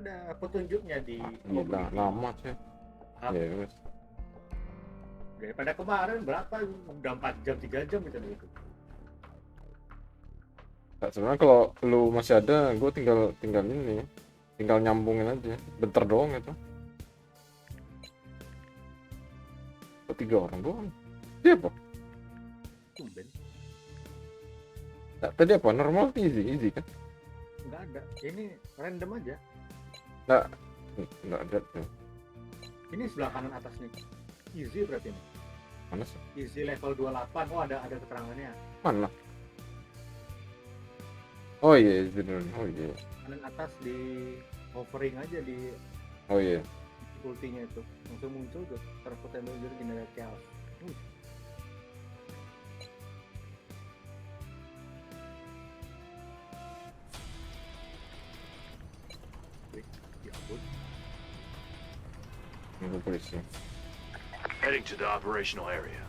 Ada petunjuknya di Gila, lama sih. Ya, wes. daripada kemarin berapa udah 4 jam 3 jam gitu itu. Nah, sebenarnya kalau lu masih ada, gue tinggal ini, tinggal nyambungin aja, bentar doang itu. Kok 3 orang doang? Siapa? Tumben Nah, tadi apa? Normal easy kan? nggak ada, ini random aja. Nggak ada tuh. Ini sebelah kanan atas nih, easy berarti nih, Mana sih? easy level 28. Oh ada keterangannya. Mana? Oh iya, bener. Oh iya. Kanan atas di hovering aja di Oh iya. ultinya itu langsung muncul tuh terpotong general chaos. Ya ampun. Ini polisi. Heading to the operational area.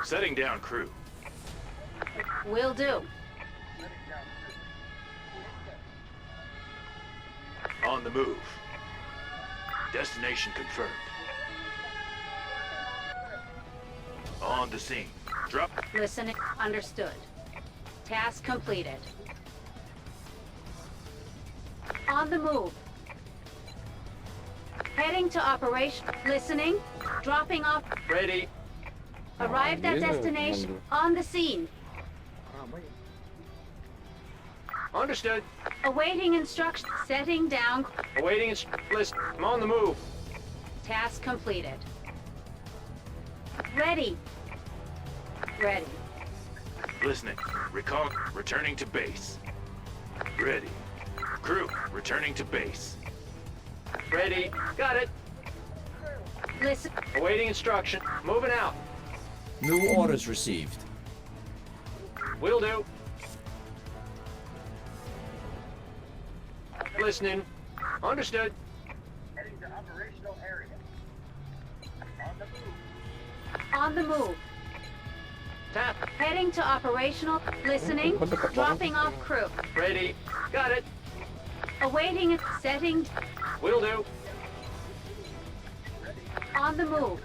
Setting down crew. Will do. On the move. Destination confirmed. On the scene. Drop. Listening. Understood. Task completed. On the move. Heading to operation. Listening. Dropping off. Ready. Arrived at Yeah, destination. wonder. On the scene. Ramai. Understood. Awaiting instruction. Setting down. Awaiting list. I'm on the move. Task completed. Ready. Ready. Listening. Recall. Returning to base. Ready. Crew. Returning to base. Ready. Got it. Listen. Awaiting instruction. Moving out. New orders received. Will do. Listening. Understood. Heading to operational area. On the move. Tap. Heading to operational. Listening. Dropping off crew. Ready. Got it. Awaiting. Setting. Will do. On the move.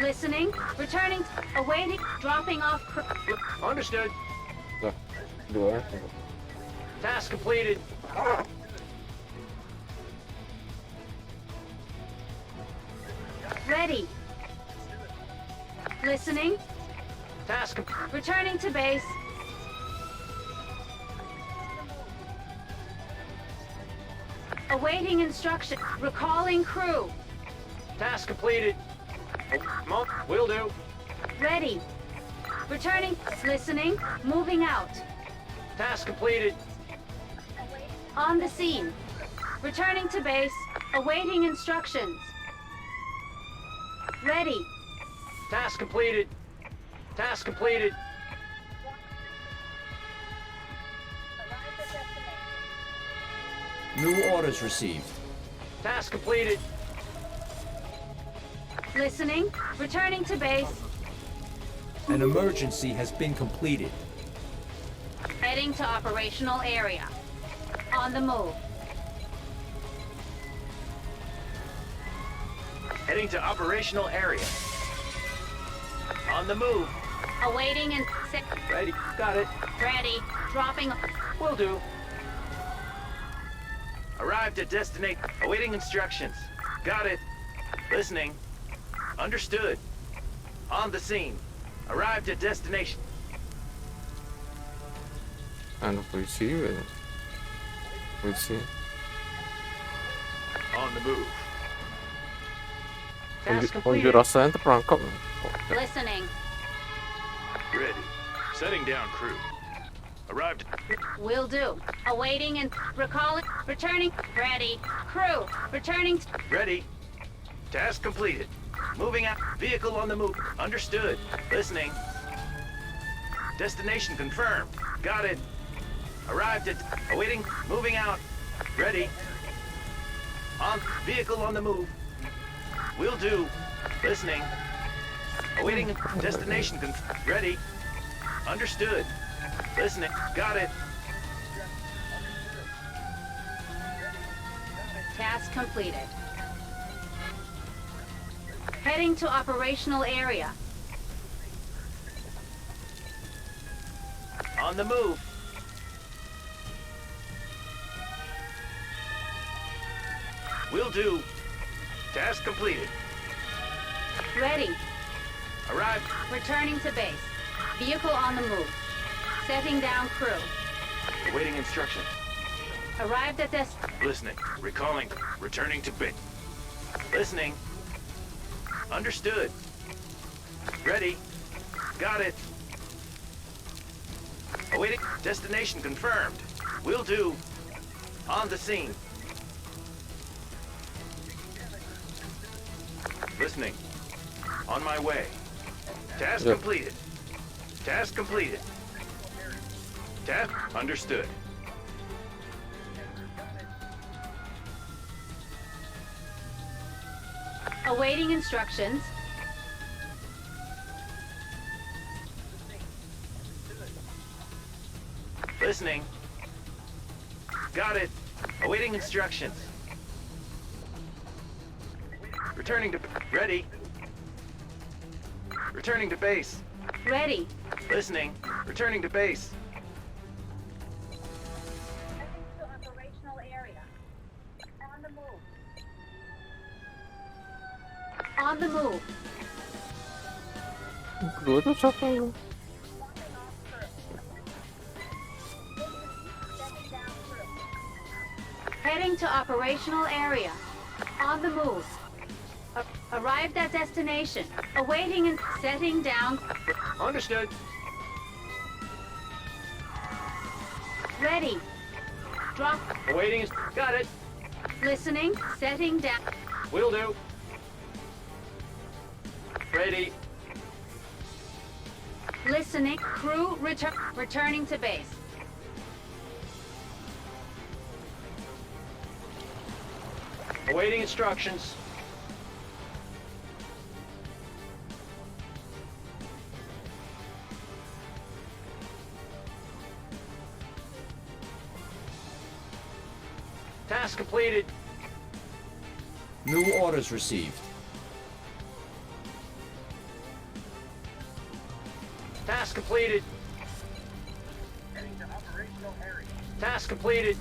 Listening. Returning. Awaiting. Dropping off crew. Understood. Lah, dua. Task completed. Ready. Listening. Task. Returning to base. Awaiting instruction. Recalling crew. Task completed. Will do. Ready. Returning. Listening. Moving out. Task completed. On the scene. Returning to base. Awaiting instructions. Ready. Task completed. Task completed. New orders received. Task completed. Listening. Returning to base. An emergency has been completed. Heading to operational area. On the move. Heading to operational area. On the move. Awaiting and Ready. Got it. ready. Dropping. Will do. Arrived at destination. Awaiting instructions. Got it. Listening. Understood. On the scene. Arrived at destination. Anu polisi juga. Polisi. On the move. Task Unjuk completed. rasanya terperangkap. Listening. Ready. Setting down crew. Arrived. Will do. Awaiting and recalling. Returning. Ready. Crew. Returning. Ready. Task completed. Moving out. Vehicle on the move. Understood. Listening. Destination confirmed. Got it. Arrived at. Awaiting. Moving out. Ready. On. Vehicle on the move. Will do. Listening. Awaiting. Destination Ready. Understood. Listening. Got it. Task completed. Heading to operational area. On the move. Will do. Task completed. Ready. Arrived. Returning to base. Vehicle on the move. Setting down crew. Awaiting instruction. Arrived at this. Listening. Recalling. Returning to base. Listening. Understood. Ready. Got it. Awaiting. Destination confirmed. Will do. On the scene. Listening. On my way. Task Yep. completed. Task completed. Task understood. Awaiting instructions. Listening. Got it. Awaiting instructions. Returning to... Ready. Returning to base. Ready. Listening. Returning to base. Heading to operational area. On the move. On the move. Kedua tuh siapa lu? Heading to operational area. On the move. Arrived at destination. Awaiting and setting down. Understood. Ready. Drop. Awaiting. Got it. Listening. Setting down. Will do. Ready. Listening. Crew returning to base. Awaiting instructions. Task completed. New orders received. Task completed. Task completed.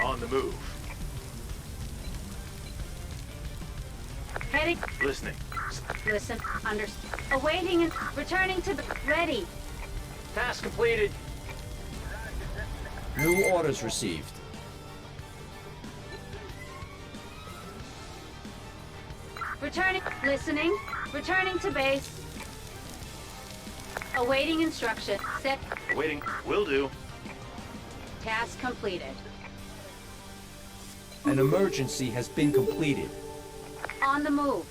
On the move. Heading. Listening. Listen. Understood. Awaiting and returning to the. Ready. Task completed. New orders received. Returning. Listening. Returning to base. Awaiting instruction. Set. Awaiting. Will do. Task completed. An emergency has been completed. On the move.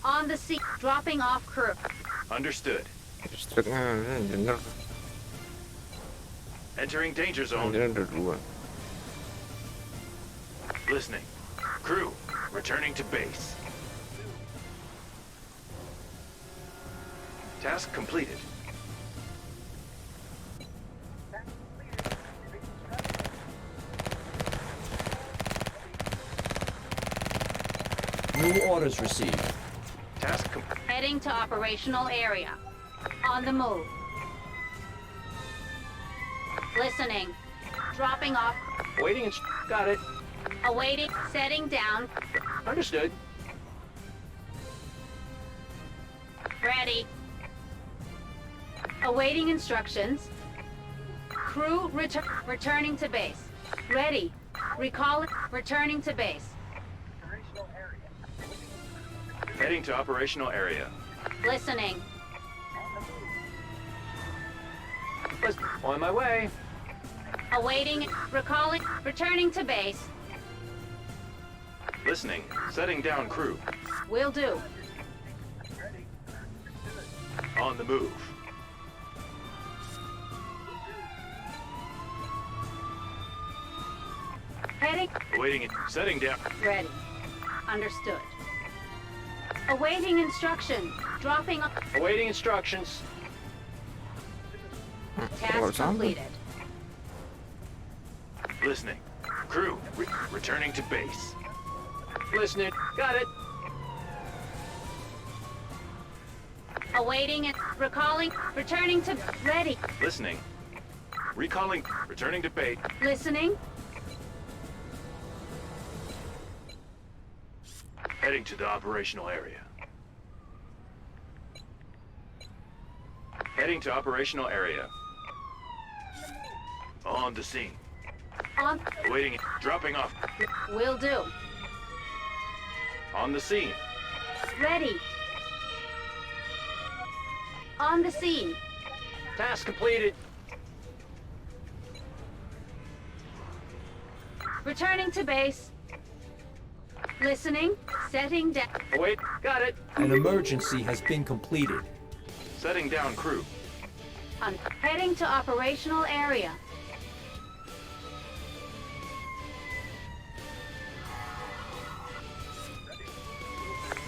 On the sea. Dropping off crew. Understood. Listriknya bener. Entering danger zone. Dia ada dua. Listening. Crew. Returning to base. Task completed. New orders received. Task Heading to operational area. On the move. Listening. Dropping off. waiting. Got it. Awaiting. Setting down. Understood. Ready. Awaiting instructions. Crew returning to base. Ready. Recalling. Returning to base. Heading to operational area. Listening. On my way. Awaiting. Recalling. Returning to base. Listening. Setting down crew. Will do. On the move. Heading. Awaiting. Setting down. Ready. Understood. Awaiting instruction. Dropping off. Awaiting instructions. Task completed. Listening. Crew, returning to base. Listening. Got it. Awaiting and recalling. Returning to ready. Listening. Recalling. Returning to base. Listening. Heading to the operational area. Heading to operational area. On the scene. On. Awaiting. Dropping off. Will do. On the scene. Ready. On the scene. Task completed. Returning to base. Listening. Setting down. Wait. Got it. An emergency has been completed. Setting down crew. Heading to operational area.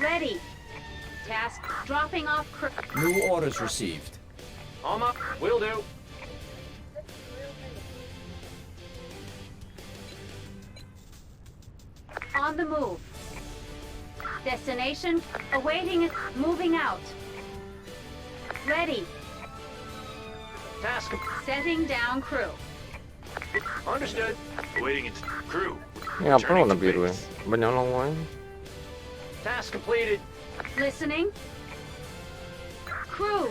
Ready. Task. Dropping off crew. New orders received. Arm up. Will do. On the move. Destination. Awaiting. Moving out. Ready. Task. Setting down crew. Understood. Awaiting it. Crew. Ini apa Returning warna to biru ya? base. Banyak lawannya. Task completed. Listening. Crew.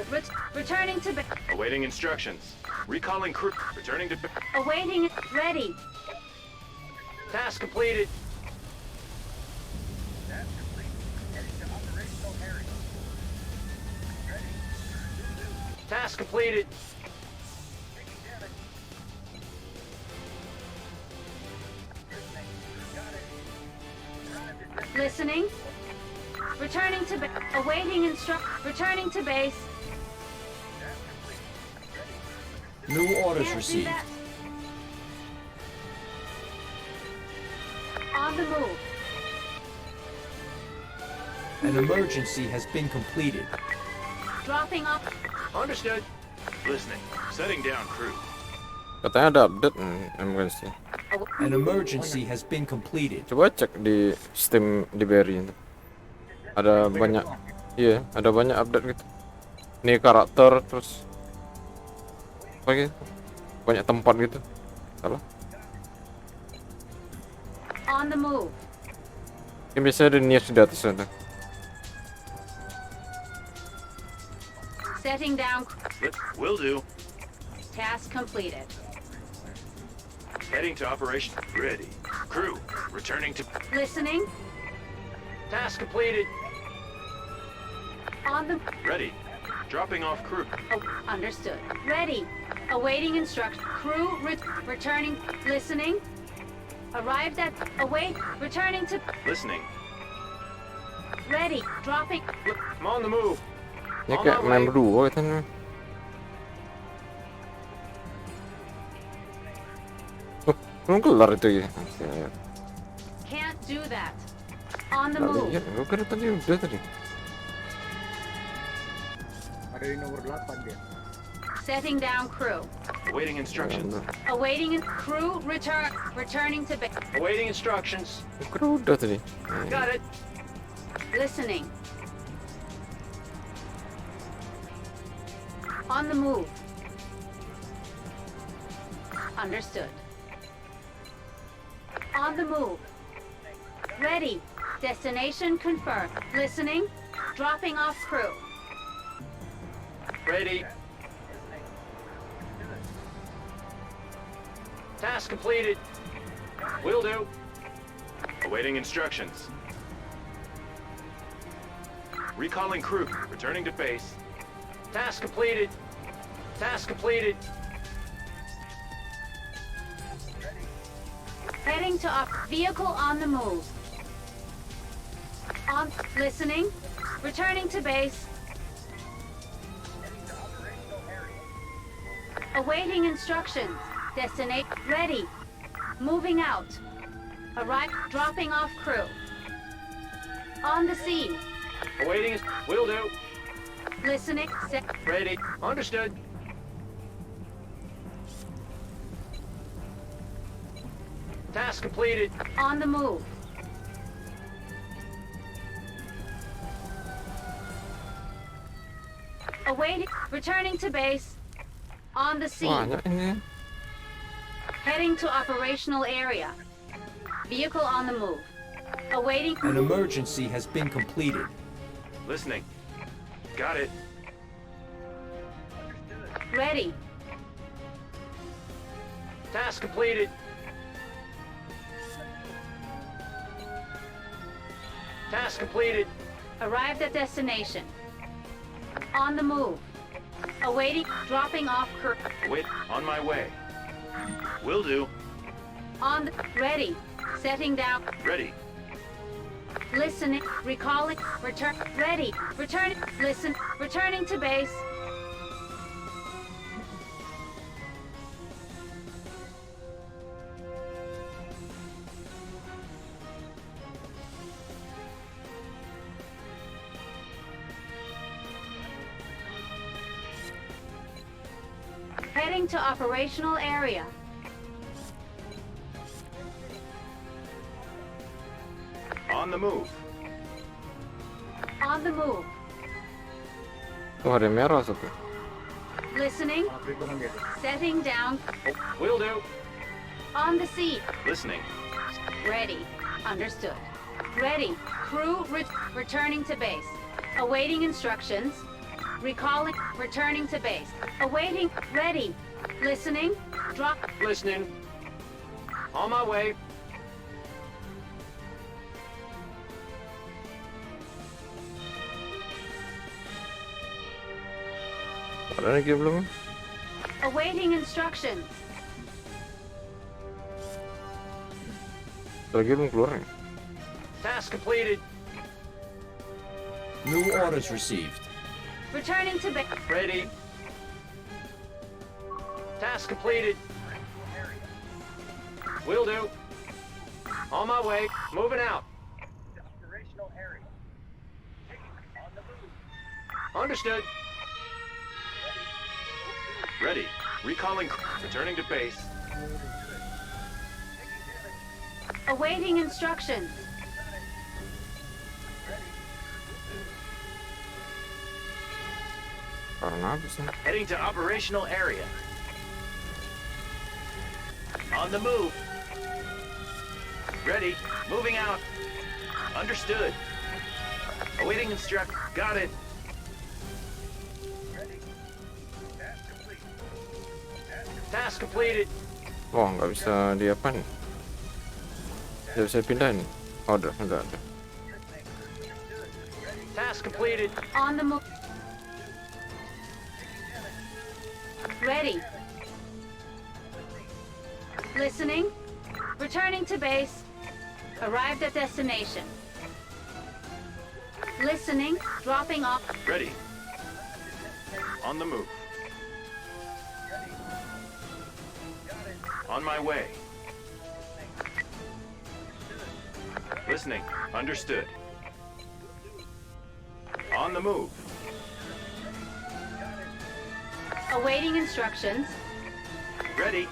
Returning to base. Awaiting instructions. Recalling crew. Returning to Awaiting. Ready. Task completed. Task completed. Listening. Returning to awaiting returning to base. New orders Can't do received. that. On the move. An emergency has been completed. Dropping off. Understood. Listening. Setting down crew. Katanya ada update emergency. An emergency has been completed. Coba cek di Steam di Berry itu. Ada banyak, iya, ada banyak update gitu. Ini karakter terus apa gitu? Banyak tempat gitu. Salah. On the move. Ini biasanya ada news di atas ada. Setting down. Will do. Task completed. Heading to operation. Ready. Crew. Returning to Listening. task completed. On the. Ready. Dropping off crew. Oh, understood. Ready. Awaiting instruction. Crew returning. Listening. Arrived at. Await. Returning to. Listening. Ready. Dropping. I'm on the move. Ini On kayak my main way. berdua kan. Belum kelar itu ya. Can't do that. On the Nggak move. lihat, gue kira tadi udah tadi. Ada di nomor 8 dia. Setting down crew. Awaiting instructions. Awaiting crew returning to base. Awaiting instructions. Gue kira udah tadi. Got it. Listening. On the move. Understood. On the move. Ready. Destination confirmed. Listening. Dropping off crew. Ready. Task completed. Will do. Awaiting instructions. Recalling crew. Returning to base. Task completed. Task completed. Heading to vehicle on the move. On listening. Returning to base. Awaiting instructions. Destination ready. Moving out. Arrive. Dropping off crew. On the scene. Awaiting. Will do. Listening. Ready. Understood. Task completed. On the move. Awaiting. Returning to base. On the scene. Banyak ini. Heading to operational area. Vehicle on the move. Awaiting. An emergency has been completed. Listening. Got it. Ready. Task completed. Task completed. Arrived at destination. On the move. Awaiting. Dropping off curve. Wait. On my way. Will do. On the. Ready. Setting down. Ready. Listening. Recalling. Return. Ready. Returning. Listen. Returning to base. Heading to operational area. On the move. On the move. Tuh ada yang merah satu. Listening. Perhitungan gitu. Setting down. Will do. On the scene. Listening. Ready. Understood. Ready. Crew returning to base. Awaiting instructions. Recalling. Returning to base. Awaiting. Ready. Listening. Drop. Listening. On my way. Ada lagi belum? Awaiting instructions. Lagi belum keluar ya? Task completed. New orders received. Returning to base. Ready. Task completed. Will do. On my way. Moving out. Understood. Ready. Recalling. Returning to base. Awaiting instructions. Karena habis nih. Heading to operational area. On the move. Ready. Moving out. Understood. Awaiting instruct. Got it. Task completed. Wah, nggak bisa di apa nih? Nggak bisa pindah nih. Oh, udah ada. Task completed. On the move. Ready. Listening. Returning to base. Arrived at destination. Listening. Dropping off. Ready. On the move. On my way. Listening. Understood. On the move. Awaiting instructions. Ready.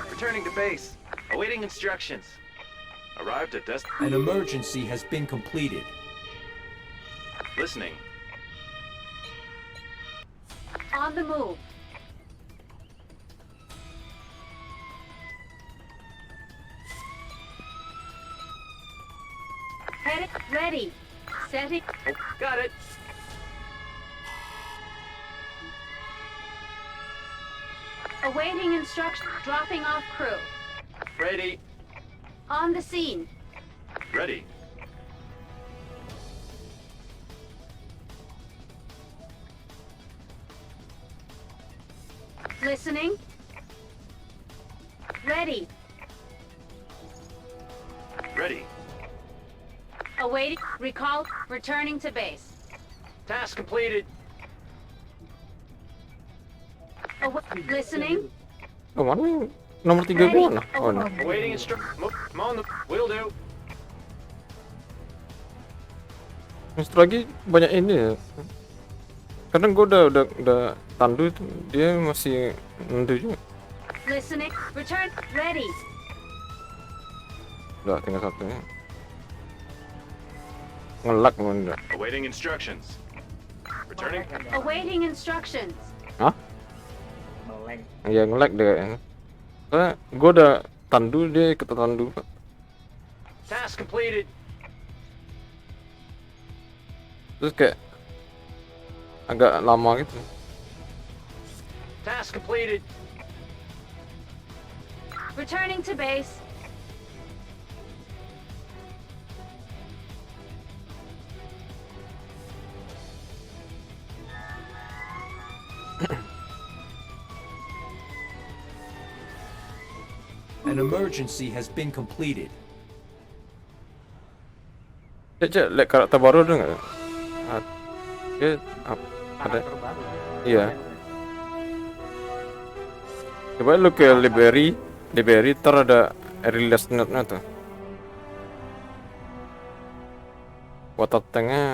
Returning to base. Awaiting instructions. Arrived at desk. An emergency has been completed. Listening. On the move. Headed. Ready. Setting. Got it. Awaiting instructions. Dropping off crew. Ready. On the scene. Ready. Listening. Ready. Ready. Awaiting. Recall. Returning to base. Task completed. Listening. Oh, mana nih? Nomor 3 gua mana? Oh, nah. Awaiting instruct. Come on. Will do. Justru lagi banyak ini ya. Kadang gua udah tandu itu dia masih nendu juga. Listening. Return. Ready. Udah tinggal satunya. Ngelak mana? Awaiting instructions. Returning. Awaiting instructions. Hah? Meleng. Ya ngelak deh kayaknya. Soalnya gua udah tandu dia ikut tandu. Task completed. Terus kayak agak lama gitu. Task completed. Returning to base. An emergency has been completed. Cek, lihat karakter baru ada nggak? Dia ada. Karakter baru. Iya. Coba lu ke library ntar ada release note-nya tuh. Water tank-nya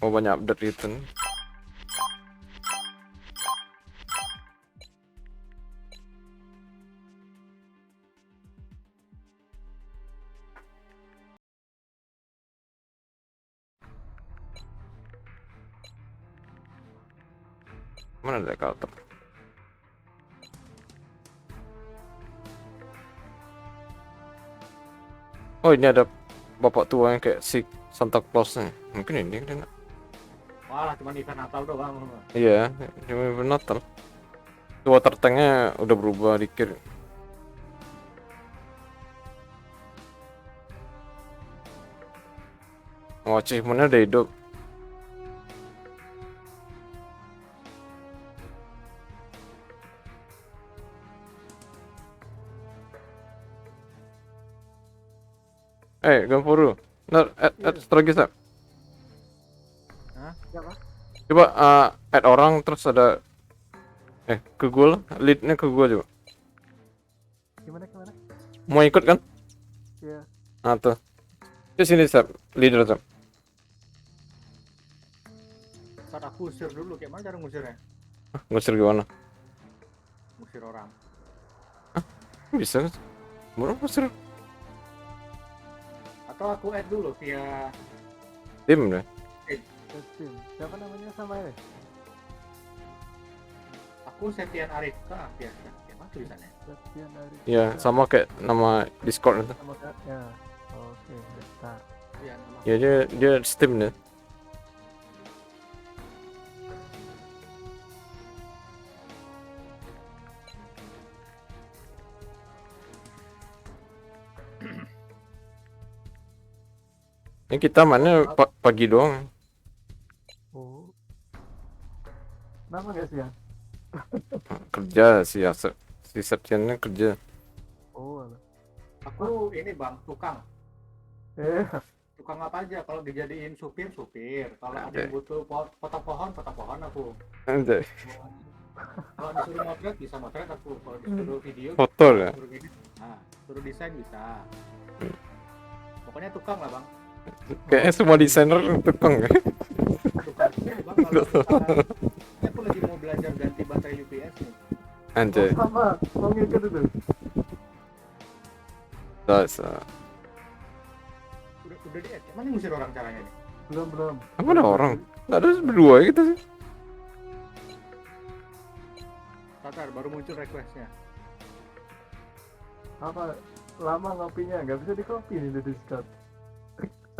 banyak update gitu. Mana ada karakter? Oh, ini ada bapak tua yang kayak si Santa Claus nih. Mungkin ini kan. Walah, cuma event Natal doang. Iya, cuma event Natal. Water tank-nya udah berubah dikit. Oh, achievement-nya udah hidup. Gampuru. Ntar add strategi, Sab. Hah? Siapa? Coba add orang terus ada ke gue lah, lead-nya ke gue coba. Gimana? Mau ikut kan? Iya. Nah tuh. Di sini Sab, leader Sab. Ntar aku usir dulu, kayak mana cara ngusirnya? Ngusir gimana? Ngusir orang. Bisa kan? Baru ngusir Atau aku add dulu via tim deh. Tim. Siapa namanya sama ya? aku Septian Arifka biasa. Kayak mana tulisannya? Septian dari. Iya, sama kayak nama Discord itu. Sama Kak. Ya. Oke, bentar. Iya, nama. Ya dia Steam deh. Ini kita mainnya pagi doang. Oh. Kenapa nggak sih ya? Kerja sih ya, si Septiannya kerja. Oh, alah. Aku ini bang, tukang. Eh, Tukang apa aja? Kalau dijadiin supir. Kalau ada yang butuh potong pohon aku. Anjay. Kalau disuruh motret bisa motret aku. Kalau disuruh video, Foto ya. suruh edit. Nah, suruh desain bisa. Pokoknya tukang lah bang. Kayaknya semua desainer tukang ya. Tukang ini bang. Kalau misalkan- ini aku lagi mau belajar ganti baterai UPS nih. Anjay. sama. Mau ngikut itu. Dosa. Udah di add. Mana ngusir orang caranya nih? Belum. Apa ada orang? Nggak ada berdua gitu sih. Tatar baru muncul requestnya. Apa? Lama ngopinya, nggak bisa di copy nih di Discord.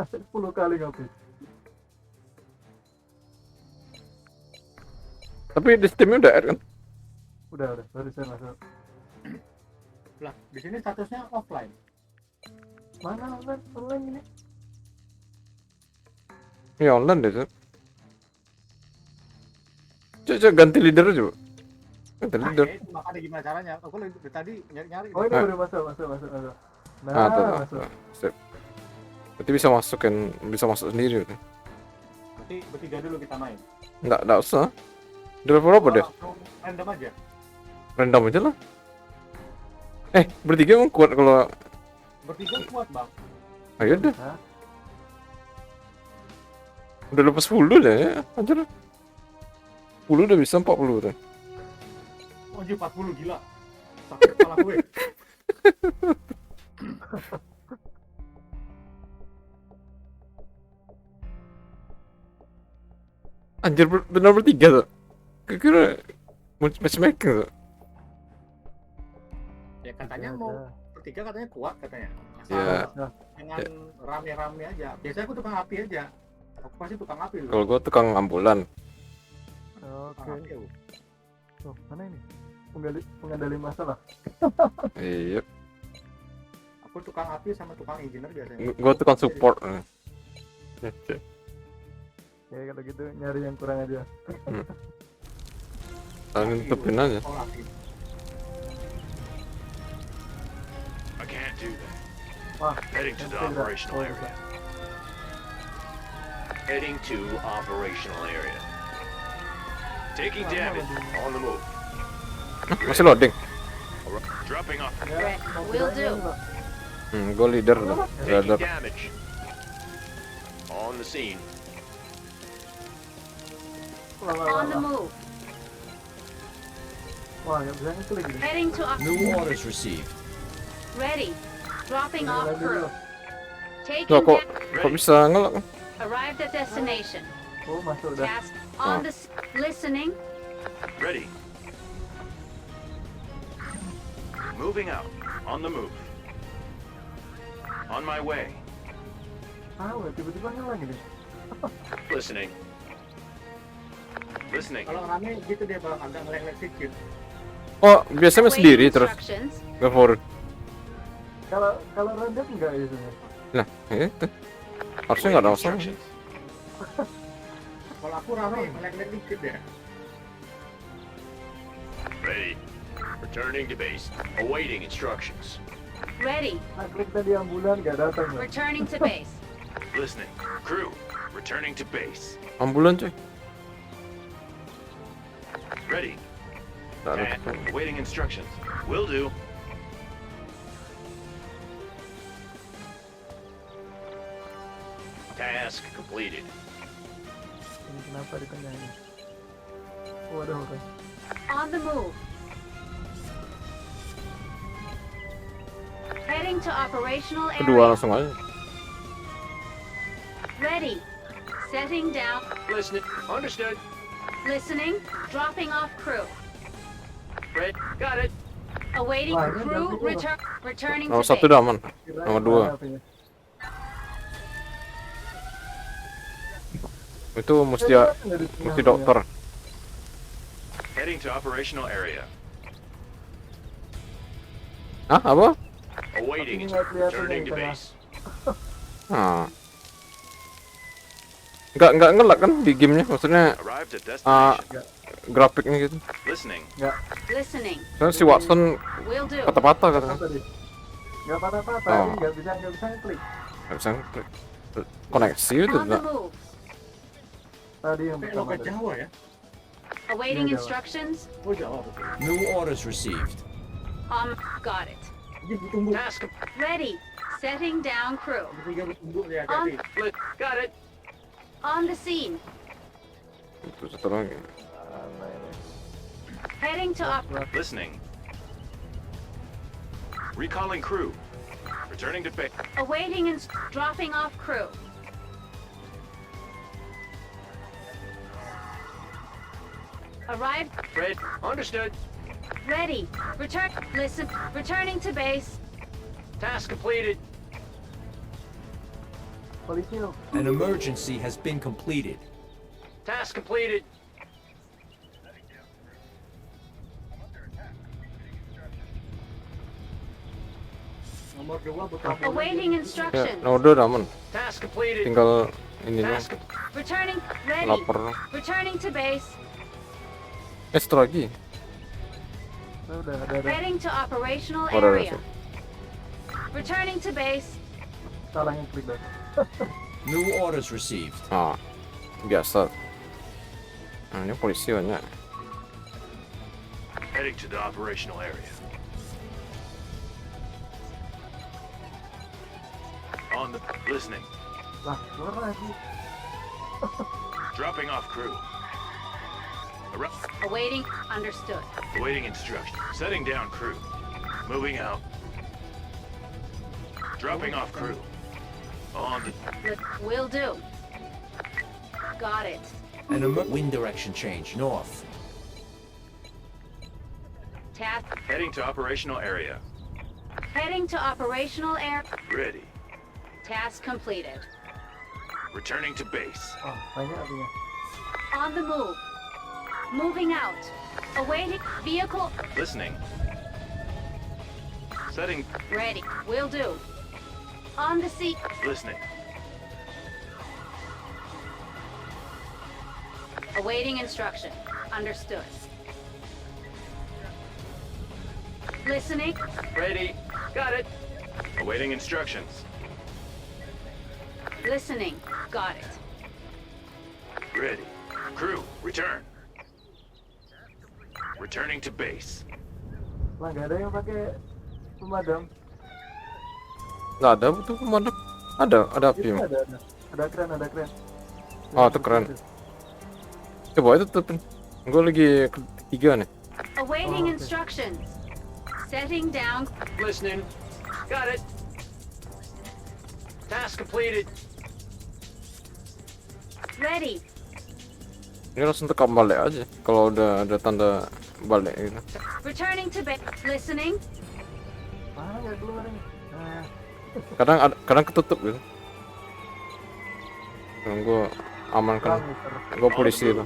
10 kali ngopi. Tapi di Steam-nya udah add kan? Udah, barusan masuk. Lah, di sini statusnya offline. Mana online ini? Ya online deh tuh. Coba ganti leader coba. Ganti leader. Itu makanya gimana caranya? Aku lagi dari tadi nyari. Oh, ini Ah. baru masuk. Nah, Tuh. masuk. Sip. Berarti bisa masuk sendiri. Berarti bertiga dulu kita main. Nggak usah. Di level berapa deh? Langsung random aja. Random aja lah. Bertiga emang kuat kalau. Bertiga kuat bang. Ayo deh. Hah? Udah lepas 10 deh ya. Anjir. 10 udah bisa 40 deh. Oh, anjir 40 gila. Sakit kepala gue. Anjir benar bertiga tuh. Kira matchmaking tuh. Ya katanya mau bertiga katanya kuat katanya. Asal Iya. jangan rame-rame aja. Biasanya aku tukang api aja. Aku pasti tukang api loh. Kalau gua tukang ambulan. Tukang Oke. api aku. Tuh, mana ini? Pengendali masalah. Iya. Aku tukang api sama tukang engineer biasanya. Gua tukang support. Ya kalau gitu nyari yang kurang aja. Saling tutupin aja. Oh, api. I can't do that. Wah, Heading to the tidak. operational Oh, area. bisa. Heading to operational area. Taking damage. On the move. Masih loading. Dropping off. Ya, Will do. Gua leader tuh. Taking Leader. damage. On the scene. On the move. Wah, nggak bisa ngeklik ini. Heading to New orders received. ready. Dropping off Lagi crew. dulu. Taking Loh, kok damage. bisa ngelak? Arrived at destination. Oh, masuk dah. Task on the listening. Ready. Moving out. On the move. On my way. Ah, udah tiba-tiba ngelang ini. Listening. Listening. Kalau rame gitu dia bakal agak ngelek-ngelek sedikit. Oh, biasanya sendiri terus Instructions. go forward. Kalau random enggak biasanya. Nah, itu. Harusnya nggak ada masalah. Instructions. Kalau aku rame ngelek-ngelek dikit ya. Ready. Returning to base. Awaiting instructions. Ready. Nah, klik tadi ambulan nggak datang. Bang. Returning to base. Listening. Crew. Returning to base. Ambulan cuy. Ready. Nggak ada. And awaiting instructions. Will do. Task completed. Ini kenapa di tengah ini? Waduh, oke. On the move. Heading to operational Kedua area. langsung aja. Ready. Setting down. Listening. Understood. Listening. Dropping off crew. Red. Got it. Awaiting Wah, ini crew berarti returning Nomor to 1 base. udah aman. Kirain Nomor 2. mana apinya. Itu mesti Nggak di tengah mesti apinya. dokter. Heading to operational area. Hah, apa? Awaiting Ini nggak kelihatan returning yang to tengah. base. Nah. Nggak ngelak kan di gamenya, maksudnya Arrived at destination. grafiknya gitu. Listening. Nggak, Listening. Soalnya si Watson Will do. patah-patah katanya. apa tadi? Nggak patah-patah, Oh. ini nggak bisa ngeklik. Nggak bisa klik. Koneksi itu On the enggak. move. Tadi yang Kayak pertama logat tadi. Jawa ya. Awaiting Iya, Jawa. instructions. Oh Jawa betul. New orders received. Got it. Jadi ditunggu. Task. Ready. Setting down crew. Bertiga bertunggu ya hati. Got it. On the scene. Itu satu lagi. Mana ini? Heading to Listening. Recalling crew. Returning to base. awaiting and dropping off crew. Arrived. Red. Understood. Ready. Return. Listen. Returning to base. Task completed. Polisi loh. An emergency has been completed. Task completed. Nomor 2 butuh Awaiting Ya, instructions. nomor 2 udah aman. Task completed. Tinggal ini dong. Task. Returning. Ready. Lapar. Returning to base. Satu lagi. Udah. Heading to operational Oh, udah, area. Returning to base. Salah ngeklik dah. New orders received. Nah, biasa. Nah, ini polisi banyak. Heading to the operational area. On the listening. Lah, keluar lagi. Dropping off crew. Awaiting. Understood. Awaiting instruction. Setting down crew. Moving out. Dropping off crew. On the... Will do. Got it. Wind direction change, north. Task. Heading to operational area. Heading to operational air. Ready. Task completed. Returning to base. Oh, banyak artinya. On the move. Moving out. Awaiting. Vehicle. Listening. Setting. Ready. Will do. On the seat. Listening. Awaiting instruction. Understood. Listening. Ready. Got it. Awaiting instructions. Listening. Got it. Ready. Crew, return. Returning to base. Lah nggak ada yang pakai pemadam. Nggak ada tuh pemadam. Ada api. Itu ada keren. Oh, itu keren. Coba itu tutupin. Gue lagi ketiga nih. Awaiting okay. instructions. Setting down. Listening. Got it. Task completed. Ready. Ini langsung tekan balik aja. Kalau udah ada tanda balik gitu. Returning to base. Listening. Mana nggak keluar ini? Nah, Kadang ketutup gitu. Gue aman kan. Gue polisi itu.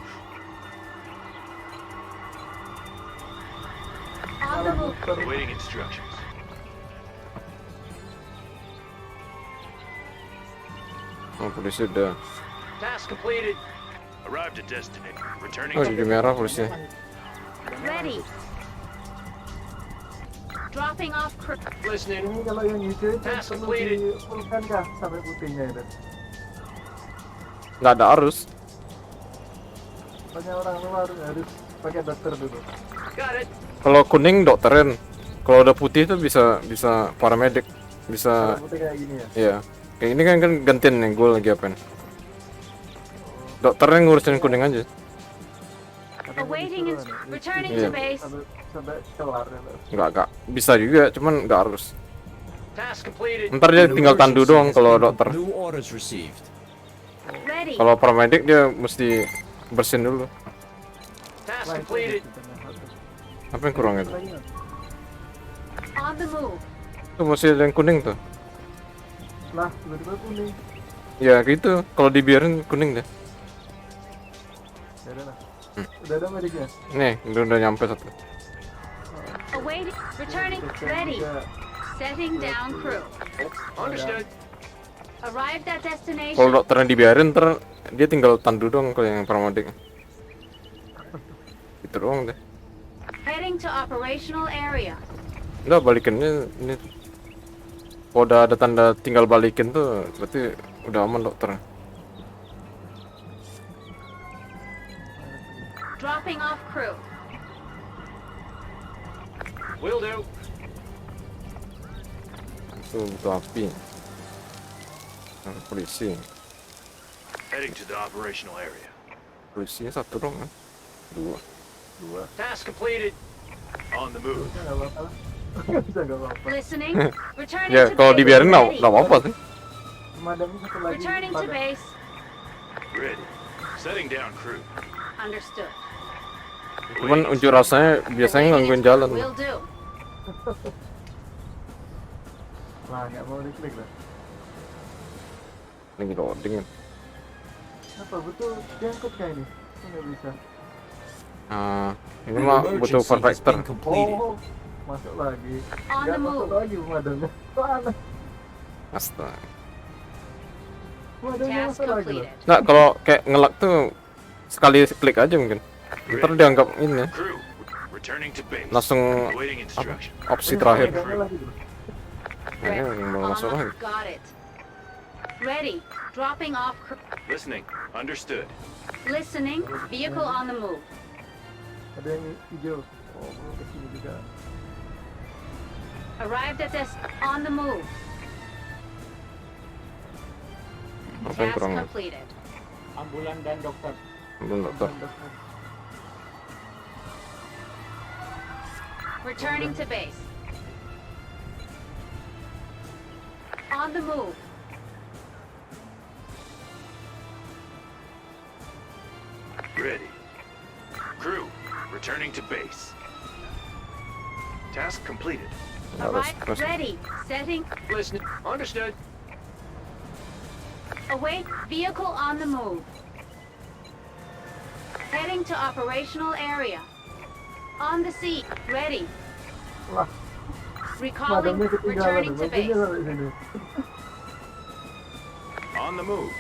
On the move. Awaiting instructions. Oh, polisi udah. Task completed. Arrived at destination. Returning Oh, to jadi merah polisi. Ready. Dropping off crew. listening. ini kalau yang hijau itu Task perlu completed. dipulkan kah sampai putihnya itu? Nggak ada arus. Pokoknya orang luar harus pakai dokter dulu. Got it. Kalau kuning dokterin. Kalau udah putih itu bisa paramedik. Bisa Kalau putih kayak gini ya. iya. Kayak ini kan gantian nih gue lagi apain. Dokternya ngurusin kuning aja. Katanya Awaiting disuruh ins- nih, returning to base. sampai kelar ya. Nggak bisa juga, cuman nggak harus. Task completed. Ntar dia tinggal tandu doang kalau dokter. New orders received. Ready. Kalau paramedik dia mesti bersihin dulu. Task Wah, itu completed. Apa yang kurang itu? Lagi nggak? On the move. Itu masih ada yang kuning tuh. Lah, tiba-tiba kuning. Ya gitu. Kalau dibiarin kuning deh. Ya udah lah. Udah ada mediknya. Nih, udah nyampe satu. Awaiting. Returning. Ready. Setting down crew. Understood. Arrived at Kalau destination. dokternya dibiarin, ntar dia tinggal tandu doang kalau yang paramedik. Itu doang deh. Heading to operational area. Udah balikinnya ini. Kalau udah ada tanda tinggal balikin tuh, berarti udah aman dokter. Dropping off crew. Will do. Itu butuh api. Nah, polisi. Heading to the operational area. Polisinya satu dong kan? Dua. Task completed. On the move. Ya nggak apa-apa lah. Nggak bisa nggak apa-apa. Listening. Returning Ya to kalau base. dibiarin nggak Ready. apa-apa sih. Pemadamnya satu lagi. Returning to padam. base. Ready. Setting down crew. Understood. Cuman unjuk rasanya biasanya gangguin jalan. Will do. Lah, nggak mau diklik lah. Lagi loading kan. Apa betul diangkut kayak ini? Kok nggak bisa? Nah, ini An mah butuh emergency has perfector. been completed. Oh, masuk lagi. On Nggak the masuk move. lagi pemadamnya. Mana? Astaga. Pemadamnya Task masuk lagi loh. completed. Nggak, kalau kayak ngelak tuh sekali klik aja mungkin. Ntar dianggap ini Crew. Returning to base. langsung Awaiting instruction. opsi terakhir. Pemadamnya lagi loh. Nah, ini yang mau masuk lagi. Got it. Ready. Dropping off crew. Listening. Understood. Listening. Vehicle on the move. Ada yang hijau. Oh, belum kesini juga. Arrived at this. On the move. Apa yang Task kurang? completed. Ambulan dan dokter. Belum dokter. Returning to base. On the move. Ready. Crew, returning to base. Task completed. Arrive. Ready. Setting. Listening. Understood. Await. Vehicle on the move. Heading to operational area. On the seat. Ready. Wah, Recalling. madamnya ketinggalan. Returning to Mobilnya base. taruh di sini. On the move.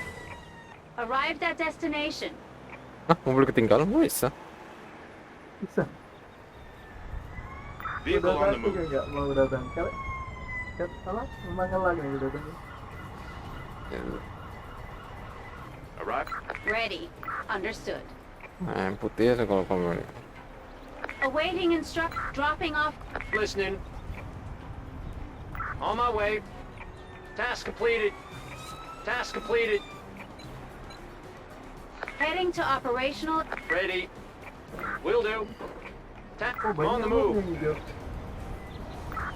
Arrived at destination. Hah, mobil ketinggalan? Bisa. Bisa. Vehicle Udah on the satu move. nggak mau datang. Kalau apa? Memang lagi nih datangnya. Arrive. Ready. Understood. Nah, yang putih ya kalau kamu. Awaiting instruct. Dropping off. Listening. On my way. Task completed. Task completed. Heading to operational. Ready. Will do. Oh, On the banyak move. nih hijau.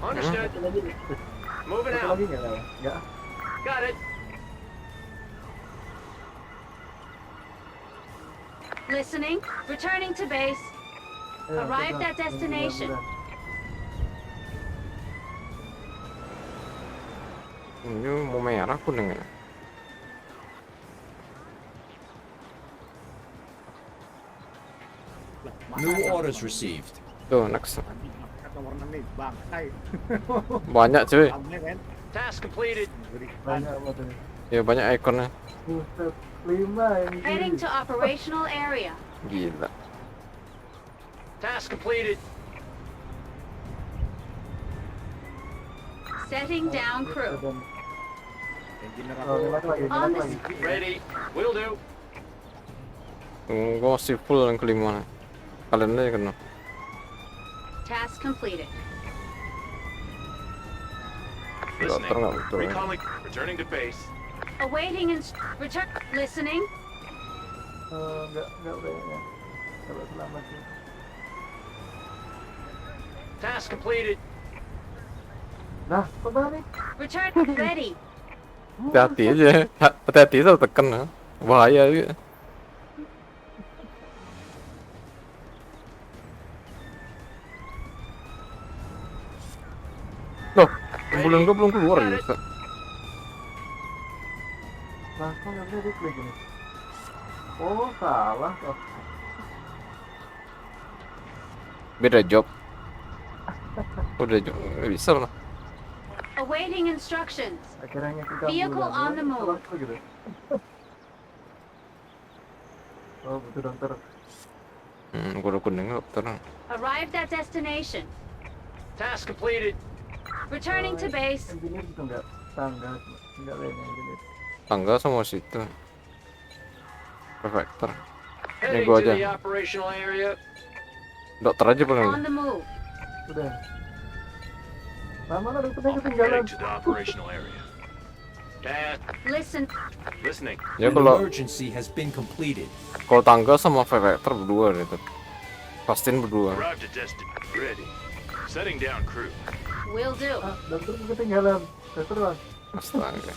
Understood. Satu lagi nih. Moving Satu out. lagi nggak? Nggak. Got it. Listening. Returning to base. Ayo, Arrived pegang. at destination. Ini mau merah kuning ya? Lah, mana New ada orders nomor- received. Tuh, next. Anjing, nomor 6 nih, bangkai. Banyak cuy. Rame kan? Task completed. Berikan. Banyak apa tuh? Ya banyak ikonnya. Buset, 5 yang Heading kiri. to operational area. Gila. Task completed. Setting down crew. Engineer Oh, ini aku. lagi, On ini the lagi. Ready. Will do. Gue masih full yang kelima. Kalian aja kena. Task completed. Listening. Dokter nggak betul. Recalling. Returning to base. Awaiting return. Listening. Enggak kayaknya. Kalau selamat sih. Task completed. Nah, kok balik? Return. Ready. Hati-hati aja. Hati-hati tuh tekan ya. Bahaya juga. Loh, ambulan gue belum keluar ya. Nah, kok nggak bisa diklik ini? Oh, salah. Oh, Beda job. Udah job. Nggak bisa lah. Awaiting instructions. akhirnya ngikut Vehicle ambulan. on the move. Salah tuh gitu. Oh, butuh dokter. Gue udah kuning dokter. Arrived at destination. Task completed. Returning to base. Engineer itu enggak tangga, enggak lainnya engineer. Tangga sama situ. Perfektor. Heading gua to aja. the operational area. Dokter aja paling. On the move. Udah. Nah, mana dokternya ketinggalan? Heading to the operational area. Task. Listen. Listening. Ya An kalau emergency has been completed. tangga sama perfektor berdua gitu. Pastiin berdua. Arrived at destination. Ready. Setting down crew. Will do. Ah, dokter ketinggalan. Dokter bang. Astaga.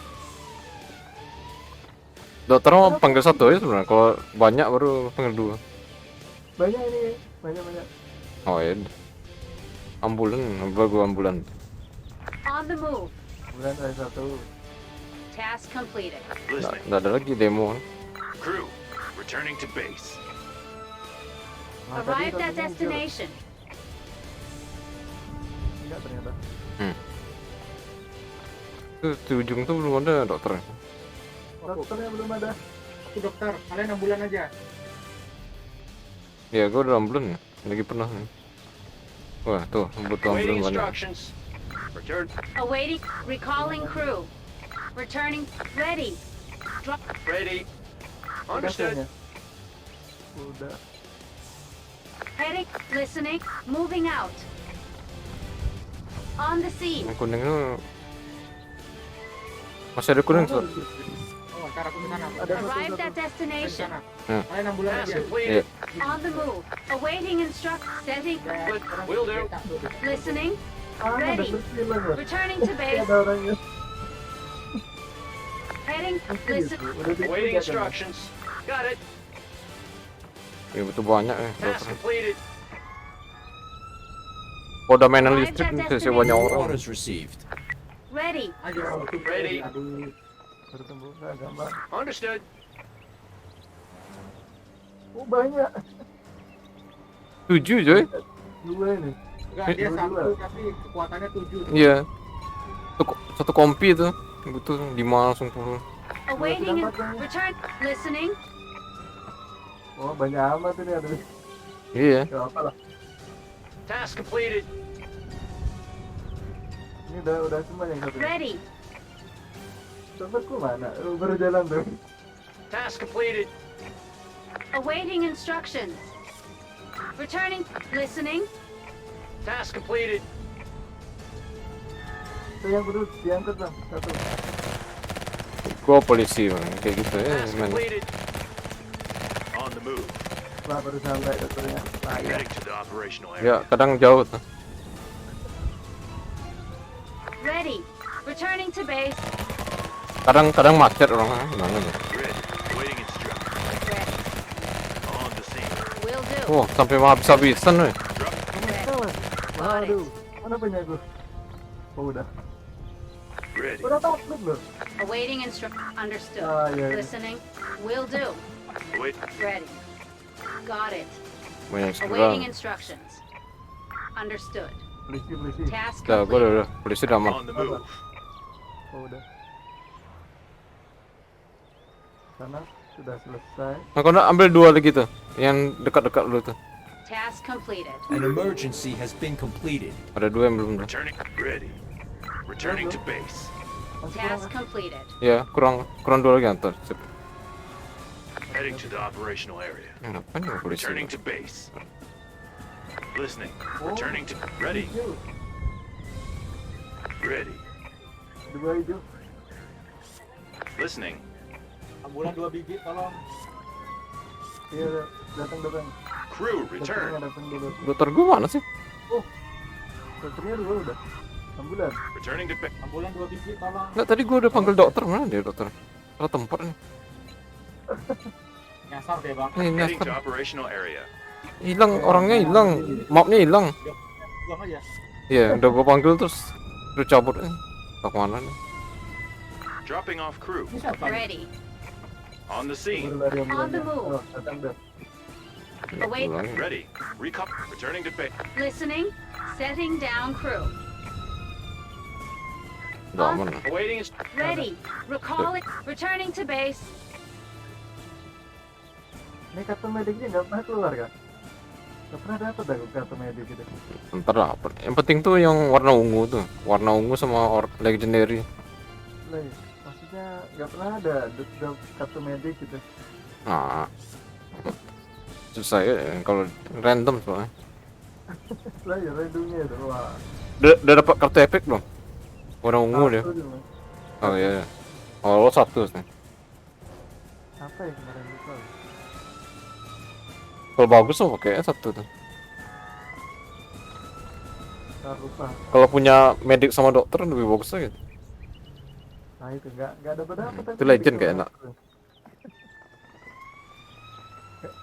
Dokter mau panggil satu aja sebenarnya. Kalau banyak baru panggil dua. Banyak ini, banyak. Oh ya. Ambulan, baru ambulan. On the move. Bulan ada satu. Task completed. Listening. Nggak ada lagi demo. Crew. Returning to base. Nah, tadi Arrived at satunya muncul. destination. Enggak ternyata. Itu di ujung tuh belum ada dokter. Dokternya belum ada. Aku dokter, kalian ambulan aja. Ya gue udah ambulan ya. Lagi pernah nih. Wah tuh butuh Waiting ambulan banyak. instructions. Return. Awaiting. Recalling crew. Returning. Ready. Drop. Ready. Udah Understood. kayaknya. Udah. Heading. Listening. Moving out. On the scene. Yang kuning itu masih ada kuning tuh. ntar aku kesana. Arrived at Ke destination. sana. Hmm. Kalian 6 bulan Task aja. completed. On the move. Awaiting setting. Good. Will do. Listening. Ada Ready. tersilang loh. Returning to base. Ada orangnya. Heading. Gitu. Listen. Udah Awaiting dikerjakan. instructions. Got it. Ya betul banyak ya. Task completed. Oh, udah mainan listrik nih sih banyak orang. Orders received. Ready. Ayo, Ready. Aduh. Bertemu nggak gampang. Understood. Oh banyak. 7 coy. 2 ini. Enggak, dia satu tapi kekuatannya 7. Iya. Satu kompi itu butuh 5 langsung turun. Awaiting return. Listening. Oh banyak amat ini ada. Iya. Gak apa lah. Task completed. Ini udah semua yang satu. Ready. Tempatku mana? Baru jalan tuh. Task completed. Awaiting instructions. Returning. Listening. Task completed. Itu yang perlu diangkat bang. Satu. Gua polisi bang, kayak gitu ya. Task Main. completed. On the move. Lah baru sampai dokternya. Heading to the operational Ya area. kadang jauh tuh. Ready. Returning to base. Kadang macet orangnya. Gimana nih? Ready. Awaiting instructions. Ready. On the scene. Will do. Oh, sampai mau habis-habisan nih. Waduh. Mana punya gue? Oh udah. Ready. Udah takut loh. Awaiting Understood. Ah iya. Iya. Listening. Will do. Wait. Ready. Got it. Banyak Awaiting sekarang. instructions. Understood. Polisi. Task Udah, gua complete. udah polisi udah aman. On the move. Oh udah. Sana sudah selesai. Nah, kau nak ambil 2 lagi tuh, yang dekat-dekat dulu tuh. Task completed. An emergency has been completed. Ada 2 yang belum tuh. Returning. Ready. Returning to base. Masih Task kurang. completed. Ya, kurang 2 lagi antar. Sip. Heading to the operational area. Ngapain ya polisi? Returning to base. Listening. Oh. Returning to. Ready. Hijau. Ready. 2 hijau. Listening. Ambulan 2 biji tolong. Iya datang. Crew Dokternya return. datang dulu. Dokter gua mana sih? Dokternya dulu udah. Ambulan. Returning to base. Ambulan 2 biji tolong. Enggak, tadi gua udah panggil dokter. Mana dia dokter? Salah tempat nih. Nyasar deh, Bang. Nih, Heading to nyasar. operational area. Hilang orangnya hilang. Mapnya hilang. Buang aja. Iya, udah gua panggil terus cabut nih. Tak kemana nih? Dropping off crew. Ini siapa? Ready. On the scene. Baru lari On the ambulannya. move. Oh datang dah. Nggak Await. pulang. Ready. Recop. Returning to base. Listening. Setting down crew. Udah aman. Awaiting. Ready. Recall it. Returning to base. Ini kartu mediknya nggak pernah keluar kan? Nggak pernah dapat aku kartu medik gitu. Ntar dapet. Yang penting tuh yang warna ungu tuh. Warna ungu sama legendary. Lah, iya. Maksudnya nggak pernah ada kartu medik gitu. Nah. Susah ya kalau random soalnya. Lah ya randomnya itu. Wah. Udah dapat kartu efek belum? Warna ungu dia. Satu cuma. Oh iya. Oh, lo 1 nih. Apa ya kemarin lupa. Kalau bagus tuh pakai 1 tuh. Nggak lupa. Kalau punya medik sama dokter lebih bagus lagi. Nah itu nggak ada dapat. Itu legend kayak enak.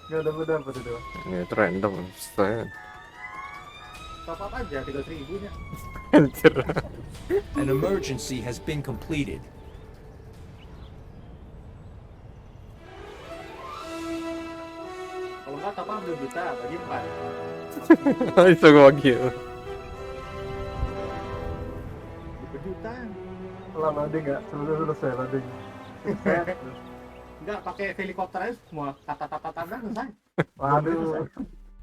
Nggak ada dapat itu. Ya, itu random. Saya. Top up aja 3.000 nya. Anjir. An emergency has been completed. Kalau nggak top up 2 juta bagi 4. Itu gue bagi. 2 juta. Setelah landing nggak selesai landing. Enggak pakai helikopter aja semua tata tanda selesai. Waduh.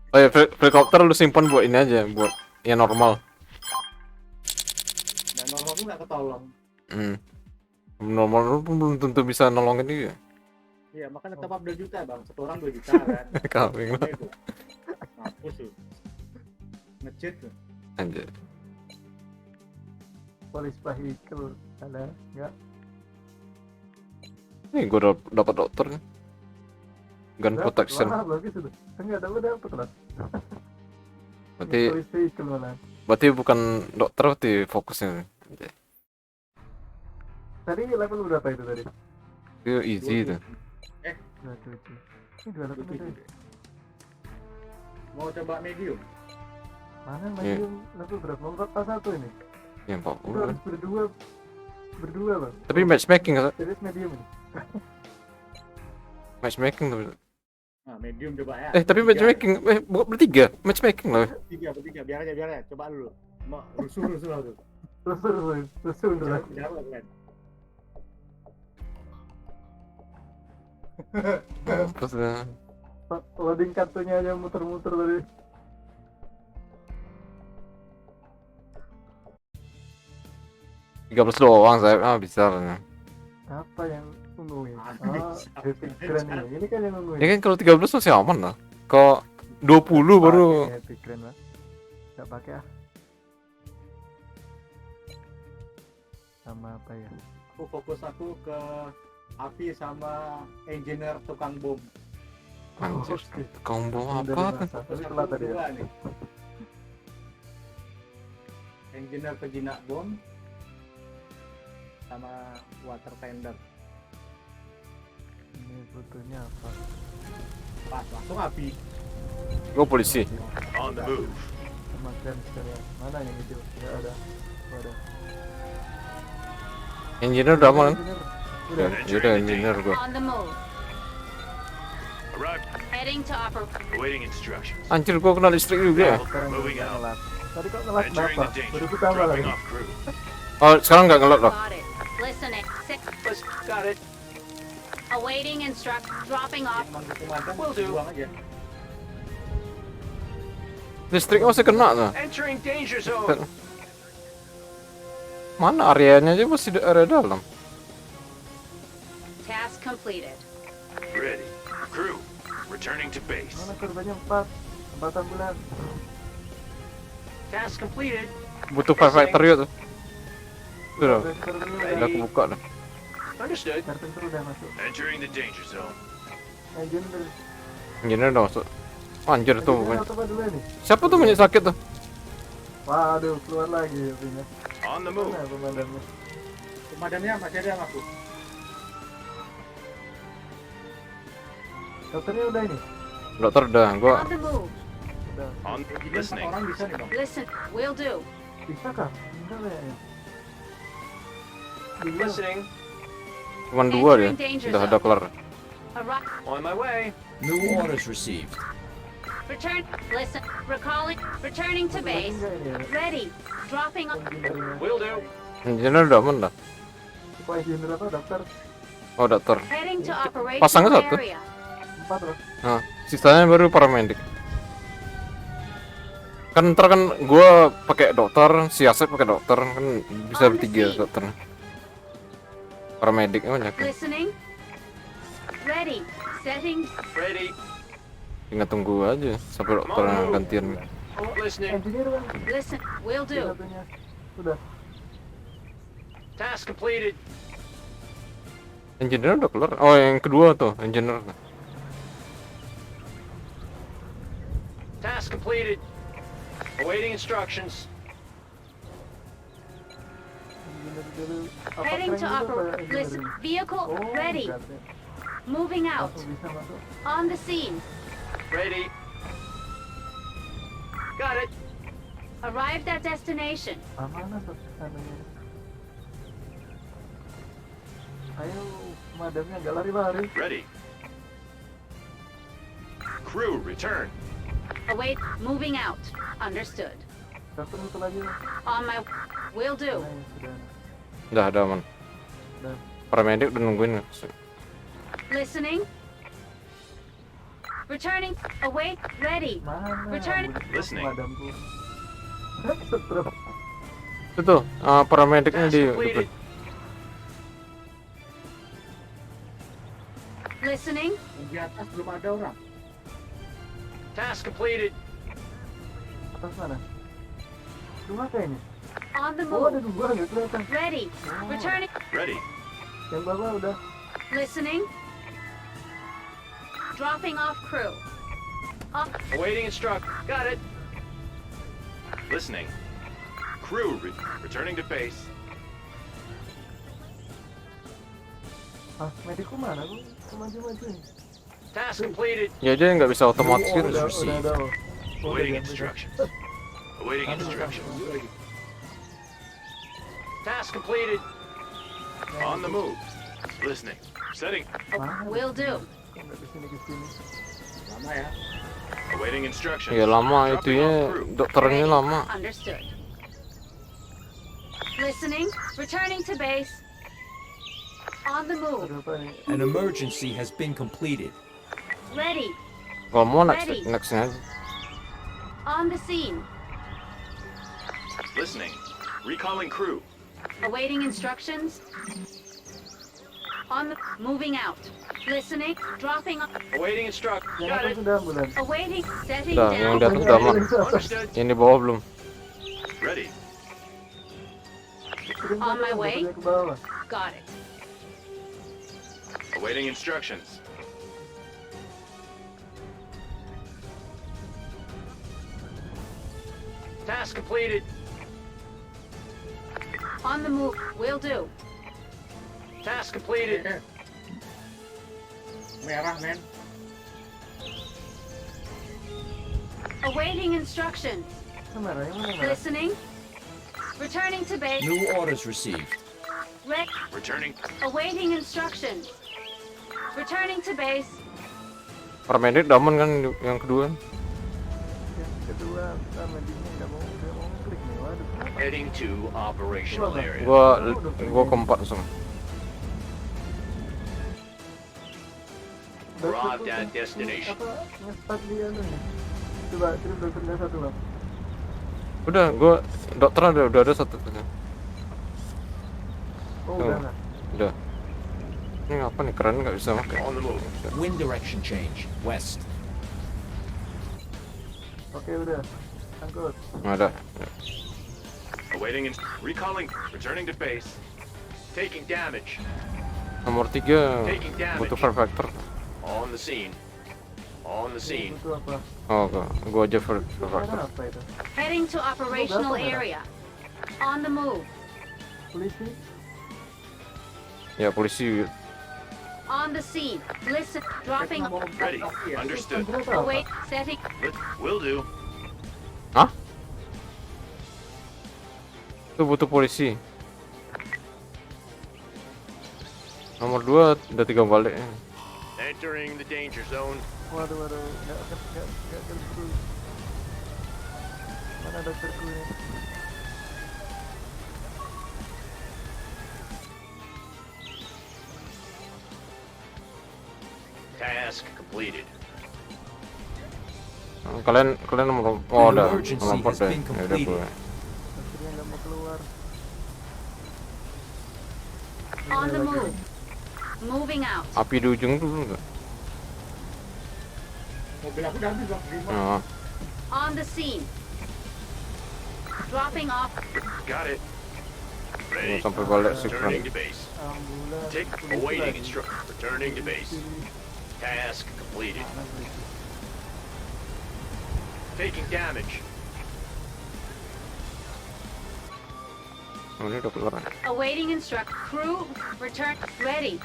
Oh ya, helikopter lu simpan buat ini aja, buat yang normal. Dan normal tuh nggak ketolong. Normal lu pun belum tentu bisa nolongin dia. Iya makanya top up 2 juta bang. Satu orang 2 juta kan. Kambing lah. Mampus tuh. Ngecit tuh. Anjir. Polis vehicle ada nggak? Nih gue dapat dokter nih. Gun protection. Wah, bagus itu. Enggak dapat lah. Berarti Vehicle malah. berarti bukan dokter, berarti fokusnya. Tadi level berapa itu tadi? Itu easy itu. 27. Ini 28 itu. Mau coba medium? Mana medium level berapa? Mau 41 ini. Ya Itu 40 kan. harus berdua bang. Tapi matchmaking kan? Serius medium ini. Matchmaking tuh. Nah, medium coba ya. Tapi Tiga. matchmaking bukan bertiga, matchmaking lah. Bertiga, biar aja. Coba dulu. Mau rusuh lah tuh. Terus beneran. Biar kan. Terus Loading kartunya aja muter-muter tadi. tiga belas doang saya bisa lah. Apa yang ungu ini? Habis. Epic Grand ini. Ini kan yang ungu Ya ini. kan kalau 13 masih aman lah. Kalau 20 baru Pakai Epic Grand lah. Gak pakai ah. Sama apa ya? Fokus aku ke api sama engineer tukang bom. anjir. Oke. Combo Dari apa tuh? masa. Tapi telat tadi ya. Dua nih. Engineer pejinak bom sama water tender. Ini butuhnya apa? Pas langsung api. Gue polisi. On the move. Sama Grand sekalian. Mana yang hijau? Gak ada. Oh, ada. Engineer udah aman kan? Udah. Ya udah engineer gue. On the move. Arrived. Heading to Awaiting instructions. Anjir gue kena listrik juga ya. Sekarang Moving udah out. ngelat. Tadi kok ngelat Entering kenapa? the danger. Baru pertama lagi. Dropping off crew. Oh sekarang nggak ngelot loh. Got it. Listening. Got it. Awaiting dropping off. Emang pemadam Will do. buang aja. Listrik masih kena tuh. Entering danger zone. Mana areanya aja masih di area dalam. Task completed. Ready. Crew, returning to base. Mana korbannya 4 ambulan. Task completed. Butuh firefighter ya tuh. Udah, Korbannya udah kebuka dah. Understood. Carpenter udah masuk. Entering the danger zone. Engine udah. Engineer udah masuk. Anjir tuh. Engine apa dulu ini? Siapa tuh banyak sakit tuh? Waduh, keluar lagi apinya. On the move. Mana pemadamnya? Pemadamnya masih ada sama aku. Dokternya udah ini. Dokter udah, gua On the move. Udah. On Jadi listening. orang bisa nih dong. Listen. Will do. Bisa kah? Enggak kayaknya. Bisa. Listening. cuma 2 dia. Udah ada kelar. On my way. New orders received. Return. Listen. Recalling. Returning to base. Enggak ini ya. Ready. Dropping off. Engineer-nya. Will do. Engineer udah aman dah. Kok engineer apa? Dokter? Oh dokter. Heading to Pasangnya operational satu. area. 4 loh. Nah, sisanya baru paramedic. Kan ntar kan gua pakai dokter, si Asep pakai dokter, kan bisa bertiga dokter. Paramedic banyak. Listening. Ready. Setting. Ready. Tinggal tunggu aja sampai dokter gantian. Listening. Engineer kan? Listen. Will do. Satunya. Udah. Task completed. Engineer udah kelar. Oh, yang kedua tuh, engineer. Task completed. Awaiting instructions. Engineer dulu. Apa Heading to keren juga operate. engineer Listen. ini? Vehicle Oh, ready. enggak deh. Moving out. Langsung bisa masuk. On the scene. Ready. Got it. Arrived at destination. Mana tuh anunya? Ayo, pemadamnya agak lari-lari. Ready. Crew, return. Await. Moving out. Understood. Satu muter lagi. On my. Will do. Nah, ya sudah. Udah ada aman. Udah. Paramedic udah nungguin. Listening. Returning. Await. Ready. Mana? Return. Listening. Pemadamku. Setrum. Itu tuh, paramedicnya Task di completed. depan. Listening. Di atas belum ada orang. Task completed. Atas mana? Dua kayaknya. On the Oh, ada move. dua nggak kelihatan. Ready. Oh, Returning. Ready. yang bawah udah. Listening. Dropping off crew. Awaiting instruct. Got it. Listening. Crew returning to base. Ah, medikku mana? Aku maju-maju nih. Task completed. Ya aja nggak bisa otomatis gitu. Udah ada. Awaiting instructions. Awaiting instructions. Task completed. On the move. Listening. Setting. Will do. Nggak kesini. Lama ya. Awaiting instructions. Ya lama Dropping itunya, off crew. dokternya lama. Understood. Listening. Returning to base. On the move. Ada apa nih? An emergency has been completed. Ready. Kalau mau Ready. nextnya aja. On the scene. Listening. Recalling crew. Awaiting instructions. On the moving out. Listening. Dropping off. Awaiting instruct. Yang Got atas it. sudah ambulans. Awaiting. Setting Udah, yang down. di atas udah aman. Understood. Yang di bawah belum. Ready. Kirim On my balik, way. ke bawah. Got it. Awaiting instructions. Task completed. On the move. Will do. Task completed. Merah men. Awaiting instructions. Kamera yang mana? Merah? Listening. Returning to base. New orders received. Returning. Awaiting instructions. Returning to base. Paramedic udah aman kan yang kedua. Yang kedua, mediknya nggak mau klik nih. Waduh. kenapa? Heading to operational area. Gua keempat langsung. Arrived Dokter at tuh, destination. Apa nge-start dia anu nih? Coba kirim dokternya satu lah. Udah, gua dokter udah ada satu. Oh, Oh. udah nggak? Udah. Ini apa nih, keren nggak bisa pakai. On the move. Wind direction change. West. Oke, udah. Angkut. Nggak ada. Awaiting recalling. Returning to base. Taking damage. Nomor 3 Taking damage. butuh perfector. On the scene. On the scene. Itu apa? Oh, gua aja Merah perfector. apa itu? Heading to operational area. On the move. Polisi? Ya polisi. On the scene. Listen. Dropping. Ready. Understood. Senjata apa? Await. Setting. Will do. Hah? Itu butuh polisi. Nomor 2 udah 3 balik. Entering the danger zone. Waduh, nggak kerku. Mana dokterku ini? Task completed. Kalian nomor udah Emergency nomor 4 has deh. been Ya udah completed. gue. Dokternya nggak mau keluar. On the move. Moving out. Api di ujung dulu enggak? Mobil aku udah habis bang. Lima. Nah, On the scene. Dropping off. Got it. gua Ready. sampai balik sih Returning keren. to base. Ambulans. Take polisi awaiting lagi. instruct. Returning to base. Polisi. Task completed. Mana polisi? Taking damage. Oh, ini udah keluar. Awaiting instruct. Crew. Return. Ready.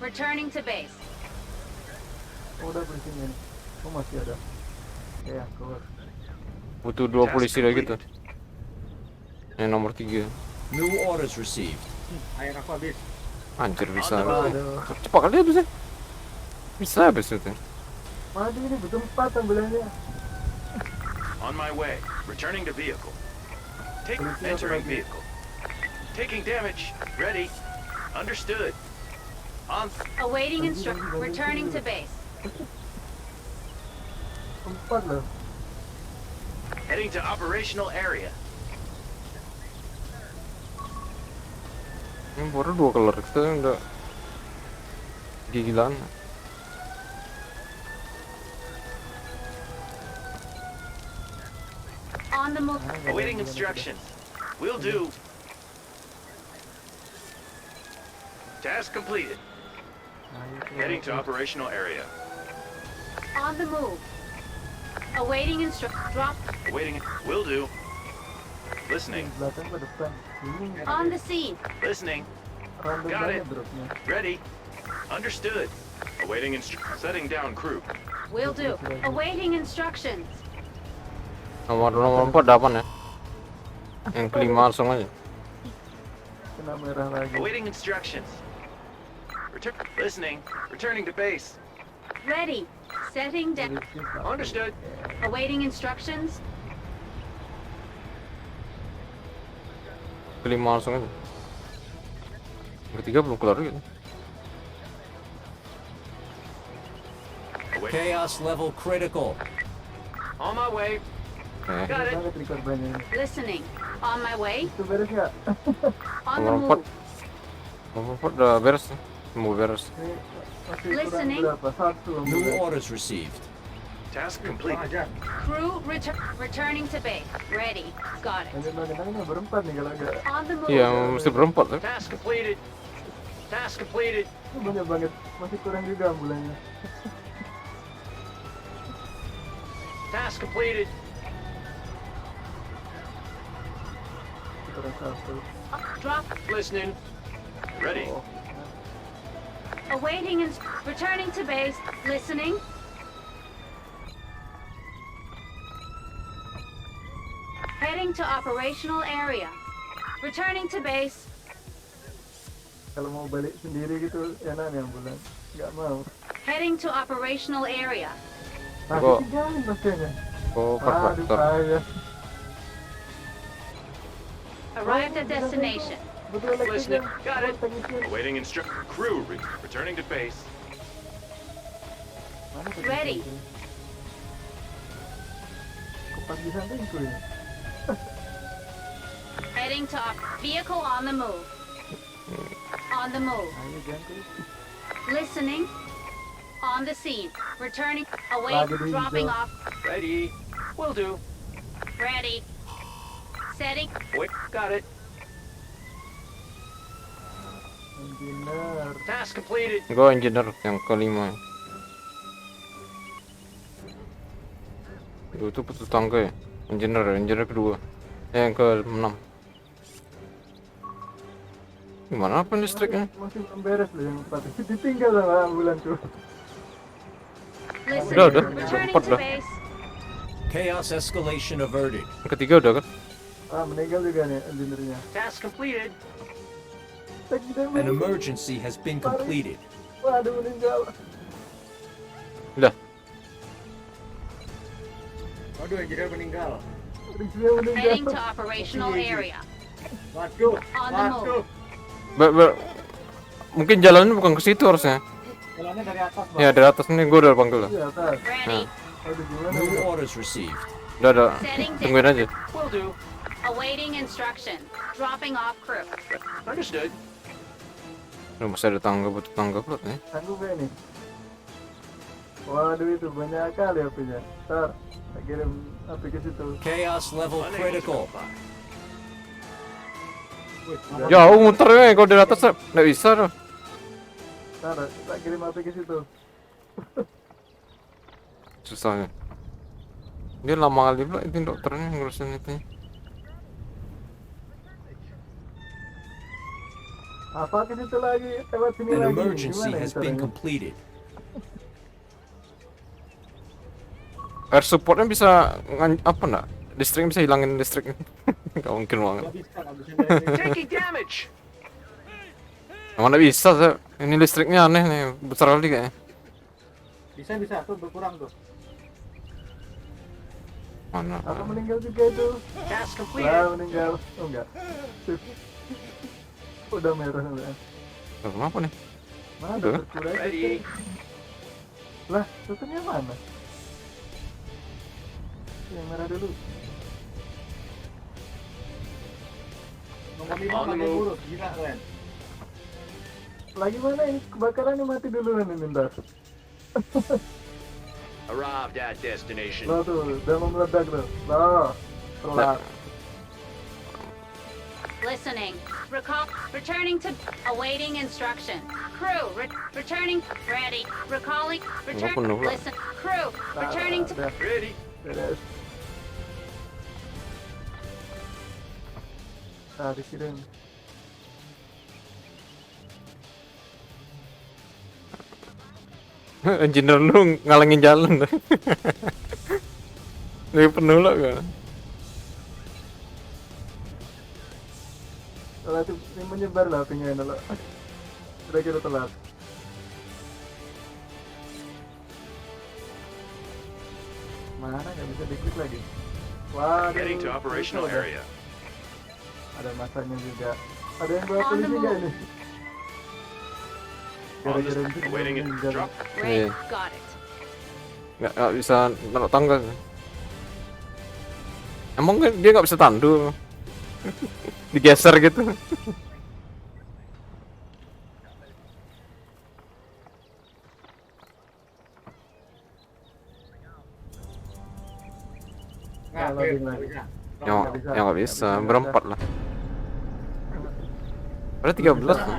Returning to base. Oh, udah polisinya nih. Oh, masih ada. Ya, keluar. Butuh 2 polisi lagi tuh. Yang nomor 3. New orders received. Air aku habis. Anjir bisa. Aduh. Cepat kali habisnya. Bisa habis itu. Mati ini butuh 4 ambulannya. On my way. Returning to vehicle. Take Polisi apa entering lagi? vehicle. Taking damage. Ready. Understood. On. Awaiting instruct. Returning to base. 4 loh. Heading to operational area. Ini baru 2 keluar, kita udah gigilan. On the move. Awaiting instructions. Will do. Task completed. Heading to operational area. On the move. Awaiting drop. Awaiting. Will do. Listening. Belakang ke depan. Ini On the scene. Listening. random Got banget it. dropnya. Ready. Understood. Awaiting setting down crew. Will do. Awaiting instructions. Nomor 4 dapat ya. Yang kelima langsung aja. Kena merah lagi. Awaiting instructions. Listening. Returning to base. Ready. Setting down. Understood. Awaiting instructions. Kelima langsung aja. Yang ketiga belum keluar gitu. Chaos level critical. On my way. Got it. Banget record bannya ini. Listening. On my way. Itu beres nggak? On the Nomor 4. move. Nomor 4 udah beres nih. Mau beres. Ini masih kurang Listening. berapa? Satu. New orders received. Task complete. Aja. Crew returning to base. Ready. Got it. Lanjut berempat nih kalau nggak. On the move. Iya, mesti berempat ya. Task completed. Task completed. Ini banyak banget. Masih kurang juga ambulannya. Task completed. Kurang satu. Drop. Listening. Ready. Oh. Awaiting returning to base. Listening. Heading to operational area. Returning to base. Kalau mau balik sendiri gitu enak nih ambulan. Nggak mau. Heading to operational area. Nah, Kok- ditinggalin pastinya. Oh, Aduh, perfektor. payah. Arrived at destination. Betul Listening. elektriknya. Got it. Teknisnya. Awaiting crew returning to base. Mana teknisnya Ready. itu? Kok pas di sampingku ya? Heading to vehicle on the move. On the move. Ayo jangkrik. Listening. On the scene. Returning. Await. Lagi di Dropping hijau. off. Ready. Will do. Ready. Setting. Wait. Got it. Engineer. Task completed. Gue engineer yang kelima. Itu putus tangga ya. Engineer kedua. Yang ke-6. Gimana apa listriknya? Masih belum beres loh yang 4. Ditinggal sama ambulan tuh. Listening. Udah. Returning Empat to dah. base. Chaos escalation averted. Yang ketiga udah kan? Ah, meninggal juga nih engineer-nya. Task completed. An emergency has been completed. Waduh, meninggal. Udah. Waduh, engineer meninggal. Rizlia meninggal. Heading to operational area. Waduh, On the waduh. Mungkin jalannya bukan ke situ harusnya. Jalannya dari atas, Bang. Ya dari atas nih gue udah panggil lah. Iya, atas. Ready. Aduh, gimana New ya? orders received. Udah ada. Setting Tungguin aja. Will do. Awaiting instruction. Dropping off crew. Understood. Udah masih ada tangga butuh tangga pula nih. Sanggup gak nih? Waduh, itu banyak kali HP-nya. Ntar, tak kirim HP ke situ. Chaos level Unable to critical. verify. Jauh muternya kalau dari atas nggak bisa tuh. Ntar, tak kirim HP ke situ. Susahnya. Dia lama kali pula itu dokternya ngurusin itu. Apa ke situ lagi? Lewat sini An lagi. emergency Gimana has caranya? been completed. Air supportnya bisa apa enggak? Listriknya bisa hilangin listrik. Gak mungkin banget. Nggak bisa, nggak bisa dari- Taking damage. Mana bisa sih? Ini listriknya aneh nih, besar kali kayaknya. Bisa, tuh berkurang tuh. Mana? Apa meninggal juga itu? Task Wah, completed. meninggal. Oh enggak. Udah merah udah. Kenapa nih? Mana Udah. berkurang? Ready. Lah, tutupnya mana? Yang merah dulu. Nomor 5 On the pakai move. buruk, gila keren. Lagi mana ini? Kebakarannya mati duluan ini ntar. Arrived at destination. Loh tuh, udah mau meledak tuh. Loh, telat. Listening. Recall. Returning to. Awaiting instruction. Crew. Returning. Ready. Recalling. Return. penuh lah. Listen. Crew. Returning to. Udah, Ready. beres. Dikirim. Engineer lu ngalangin jalan. Lagi penuh lah kan. Relatif ini menyebar lah apinya ini lah. Udah kita telat. Mana nggak bisa diklik lagi? Wah, Heading to operational area. ada masanya juga. Ada yang bawa On the polisi nggak move. ini? On the Gara-gara itu awaiting dia it. meninggal. Drop. Great. Yeah. Got it. Nggak bisa naruh tangga. Emang kan dia nggak bisa tandu. Digeser gitu. Kalau Oke, di mana? bisa. Yang nggak bisa. yang nggak bisa Nggak bisa, berempat lah. Ada 13 tuh.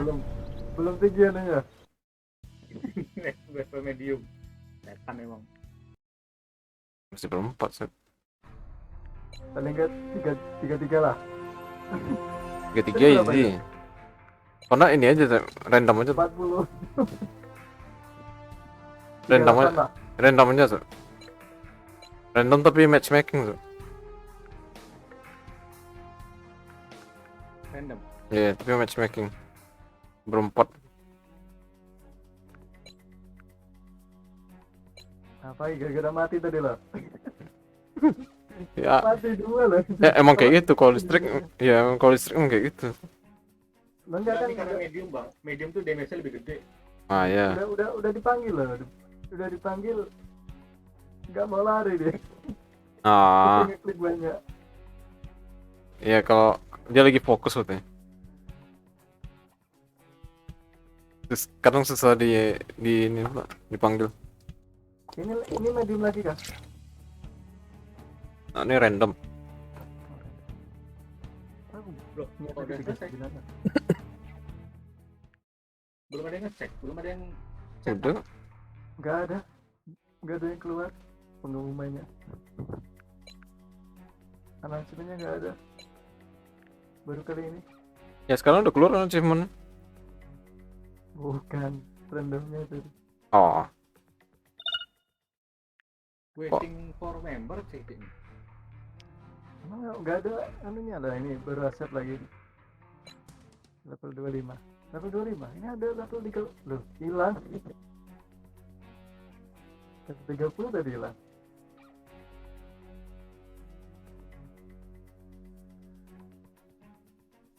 Belum tinggi anunya. Level medium. Setan emang. Masih berempat sih. Paling nggak tiga lah. 33 easy. Karena ini aja random aja. 40. Random 38 aja. lah. Random aja tuh. Random tapi matchmaking tuh. Random. Iya, tapi matchmaking. Berempat. Apa gara-gara mati tadi lah. Ya, Mati dua lah. emang kayak gitu kalau listrik. Ya, emang kalau listrik emang kayak gitu. Lo enggak kan Tapi karena medium bang, medium tuh damage-nya lebih gede. Ah ya. udah dipanggil loh. Udah dipanggil. Enggak mau lari dia. Ah, Klik banyak. ya kalau dia lagi fokus katanya. Terus kadang susah di ini pula, dipanggil. Ini medium lagi kan? Nah, ini random. Bro, kalau udah selesai. Belum ada yang ngecek, belum ada yang cek. Udah. Enggak ada yang keluar pengumumannya. Announcement-nya enggak ada. Baru kali ini. Ya sekarang udah keluar achievement. Bukan randomnya tadi. Oh, Waiting for member sih ini. Emang enggak ada anunya lah ini baru aset lagi. Level 25. Level 25. Ini ada level 3. Loh, hilang. Level 30 tadi hilang.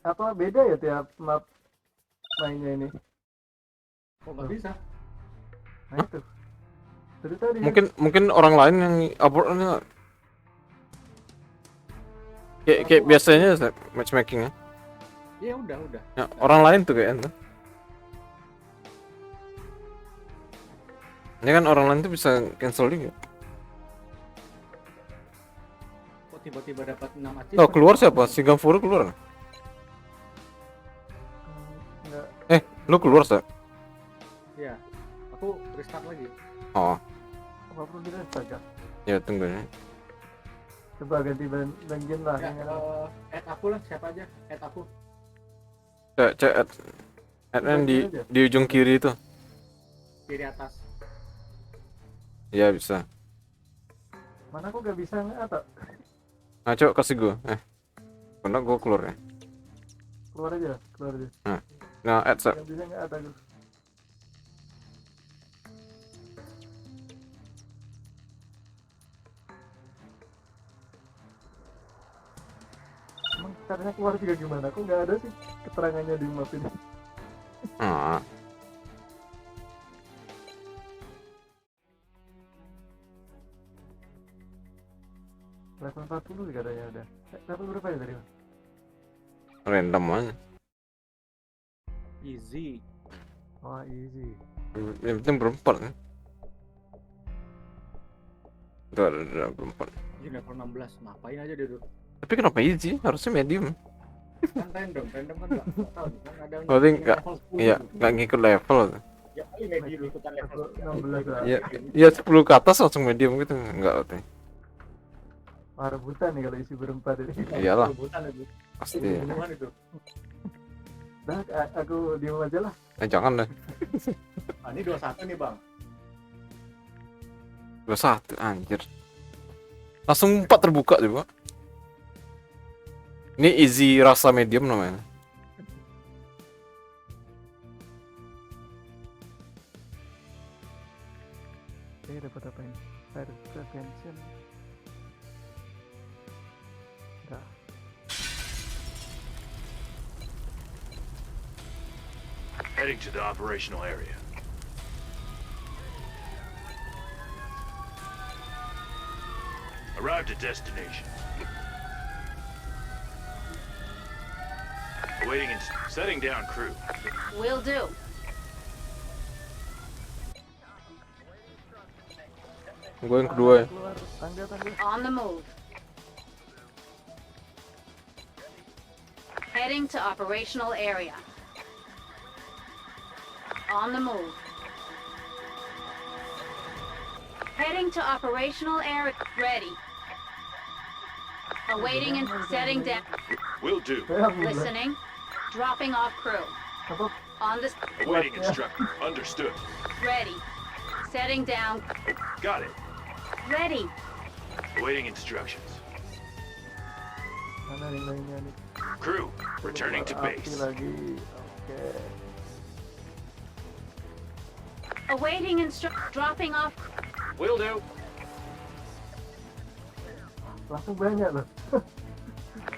Apa beda ya tiap map mainnya ini? Kok nggak bisa? Nah itu. Dari tadi kan? mungkin orang lain yang uploadnya kayak biasanya matchmaking ya. Iya udah. Ya, orang lain tuh kayaknya. Ini kan orang lain tuh bisa cancel juga. Kok tiba-tiba dapat 6 achievement? Oh, keluar siapa? Si Gamfuru keluar. Enggak. Lu keluar sih? Iya. Aku restart lagi. Oh, Apa perlu di saja? ya tunggu ya. Coba ganti banjir lah. Ya, yang add aku lah, siapa aja? Add aku. Cek add di ujung kiri itu. Kiri atas. Ya bisa. Mana aku gak bisa nggak? Nah, coba kasih gua. Karena gua keluar ya. Keluar aja. Nah, add set. Gak bisa nggak aku. Emang caranya keluar juga gimana? Aku nggak ada sih keterangannya di map ini. Ah, Level 40 juga katanya udah. Level berapa ya tadi? random aja. Easy. Oh easy. Yang penting berempat kan. Tuh ada berempat. Ini level 16. Ngapain aja dia dulu? Tapi kenapa easy? Harusnya medium. Kan random kan nggak tahu nih, kan ada Berarti yang nggak, level 10 iya, gitu. nggak ngikut level. Ya kali medium ikutan level Level 16 lah. Iya, iya 10 ke atas langsung medium gitu, nggak berarti. Wah, rebutan nih kalau isi berempat ini. Iyalah, Rebutan itu. pasti. Bunuh-bunuhan itu. Nah, aku diem aja lah. Jangan deh. Ah, ini 21 nih bang. 21 anjir. Langsung 4 terbuka juga. Ini easy rasa medium namanya. Dapat apa ini? Fire prevention. Enggak. Heading to the operational area. Arrived at destination. Awaiting and setting down crew. Will do. Gue yang kedua ya. Keluar tangga. On the move. Heading to operational area. On the move. Heading to operational area. Ready. Awaiting and setting down. Will do. Listening. Dropping off crew. Apa? On the Awaiting instruction. Understood. ready. Setting down. Got it. Ready. Awaiting instructions. Mana yang lainnya nih? Crew, returning to Api base. lagi. Oke. Awaiting dropping off. Will do. Langsung banyak loh.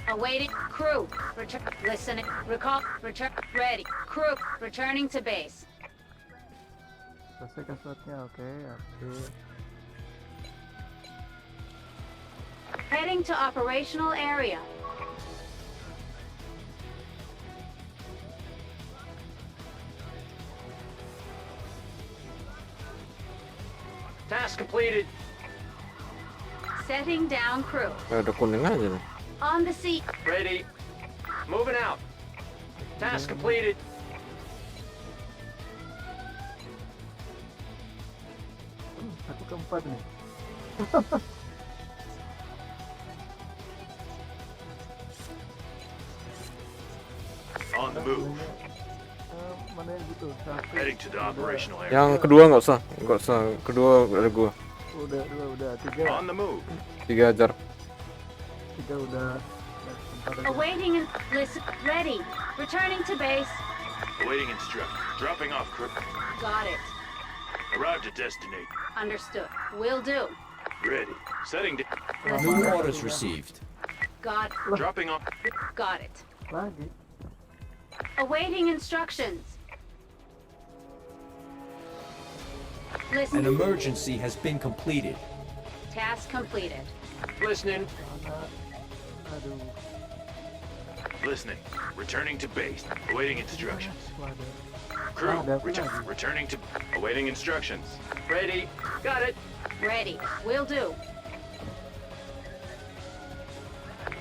Awaiting crew. Return. Listening. Recall. Return. Ready. Crew. Returning to base. Selesaikan slotnya. Oke. Heading to operational area. Task completed. Setting down crew. Ada kuning aja nih. On the seat. Ready. Moving out. Task completed. Aku keempat nih. On the move. Mana yang butuh? Satu. Heading to the operational area. Yang kedua nggak usah. Kedua ada gua. Udah, dua udah. Tiga. On the move. 3 ajar. Tiga udah. Nah, empat aja. Awaiting and listen. Ready. Returning to base. Awaiting instruction. Dropping off crew. Got it. Arrived at destination. Understood. Will do. Ready. Setting down. New orders received. Got. Dropping off. Got it. Lagi. Awaiting instructions. An Listen. emergency has been completed. Task completed. Listening. Mana? Aduh. Listening. Returning to base. Awaiting instructions. Waduh. Crew. Ada apa lagi? Returning to. Awaiting instructions. Ready. Got it. Ready. Will do.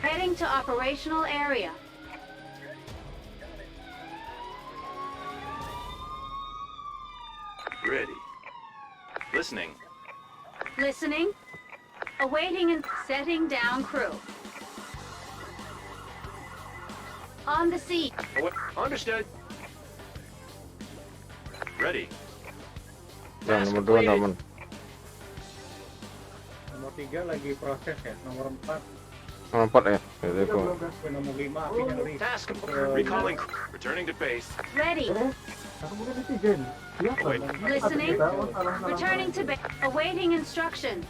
Heading to operational area. Ready. Listening. Listening. Awaiting and setting down crew. On the seat. Understood. Ready. Yang nomor 2 aman. Nomor 3 lagi proses ya. Nomor 4 Nomor 4 ya. Jadi Tiga gua. belum kan? nomor 5 api nyari. Task completed. Recalling crew. Returning to base. Ready. Aku bukan di tiga nih. Siapa? Wait. Listening. Salah. Returning to base. Awaiting instructions.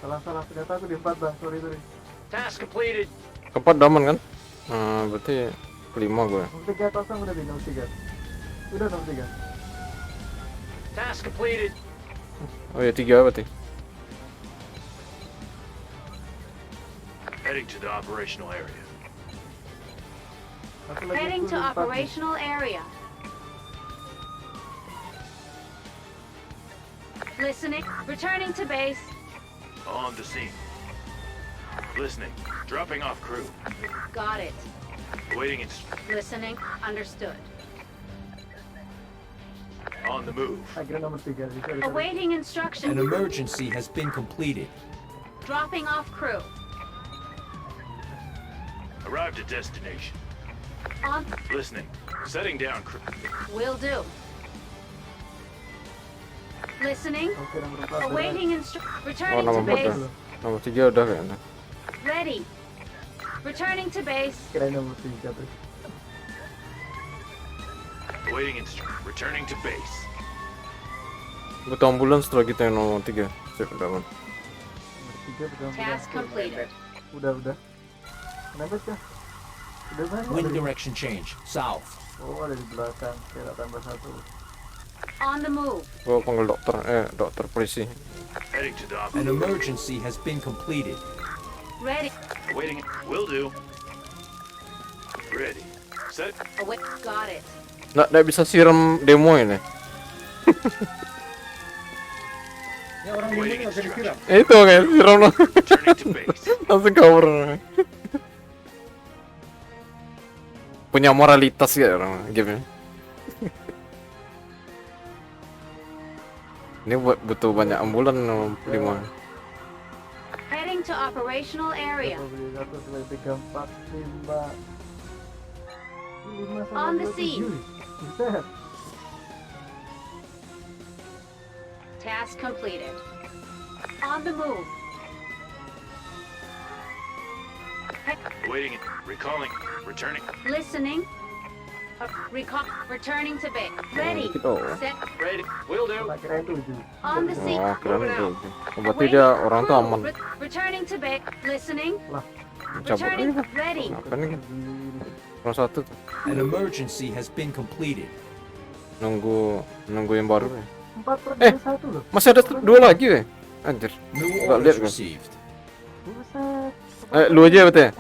Salah. Ternyata aku di 4 bang. Sorry. Task completed. Keempat daman kan? Berarti 5 gue. Nomor 3 kosong udah di nomor 3. Udah nomor 3. Task completed. Oh ya 3 berarti. Heading to the operational area. Aku lagi Heading to 4 nih. operational area. Listening. Returning to base. On the scene. Listening. Dropping off crew. Got it. Awaiting Listening. Understood. on the move. Akhirnya nomor 3 itu ada. Awaiting An instructions. emergency has been completed. Dropping off crew. Arrived at destination. On. Listening. Setting down crew. Will do. Listening. Oke, nomor 4. Awaiting Oh, returning nomor to 4 dah. base. Nomor 3 udah kayaknya. Ready. Returning to base. Kirain nomor 3 tuh. Awaiting returning to base. Butuh ambulans setelah kita yang nomor 3. Sip, udah aman. Nomor 3 udah. Task completed. Udah. Kenapa kah? Udah banyak. Wind ada di- direction change. South. Oh, ada di belakang. Kira tambah 1. On the move. Gua panggil dokter polisi. Heading to the An emergency has been completed. Ready. Awaiting. Will do. Ready. Set. Await. Got it. Nggak bisa siram demo ini. Ya orang demo nggak bisa disiram. Itu kayak siram loh. Returning to base. Langsung cover. Punya moralitas ya orang game. Ini butuh banyak ambulan nomor 5. Heading to operational area. 1, 2, 3, 4, 5. 5 sama On the 27. scene. Buset. Task completed. On the move. Awaiting. Recalling. Returning. Listening. Returning to base. Ready. Oh. Set. Ready. Will do. Tak kirain 7. On the scene. Oh, keren itu. Berarti dia orang tuh aman. Returning to base. Listening. Cabut. Returning. Ready. Apa nih? Nomor 1 tuh. An emergency has been completed. Nunggu yang baru ya. 4 per Eh. 1 loh. Masih ada 2 lagi ya? Anjir. New Nggak orders lihat kan? received. Buset. Lu aja berarti ya?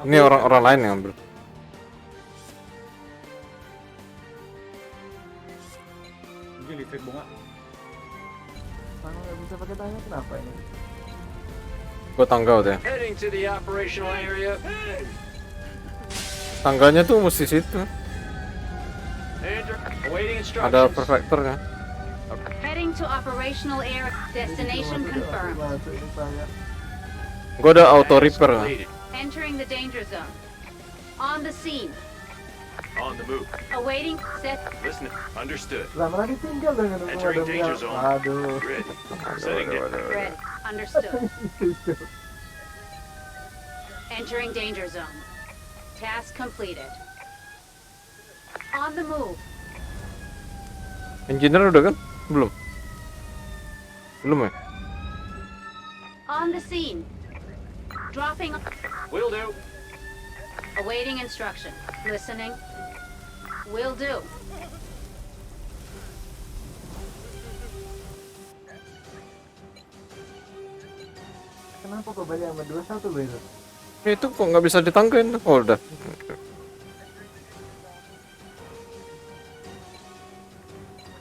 Ini orang lain yang ambil. Ini listrik bunga. Mana nggak bisa pakai tanya kenapa ini? Gua tangga udah. Heading to the operational area. Tangganya tuh mesti situ. Awaiting Ada instructions. perfektornya. Heading to operational area. Destination confirmed. Masuk ini saya. Gua ada auto repair. Completed. Entering the danger zone. On the scene. On the move. Awaiting. Set. Listening. Understood. Lah malah ditinggal dengan Entering danger zone. Aduh. Ready. Setting down. Ready. Understood. Entering danger zone. Task completed. On the move. Engineer udah kan? Belum. Belum ya? On the scene. Dropping. Will do. Awaiting instruction. Listening. Will do. Kenapa kok banyak sama 21 loh itu? Itu kok nggak bisa ditanggain? Oh udah.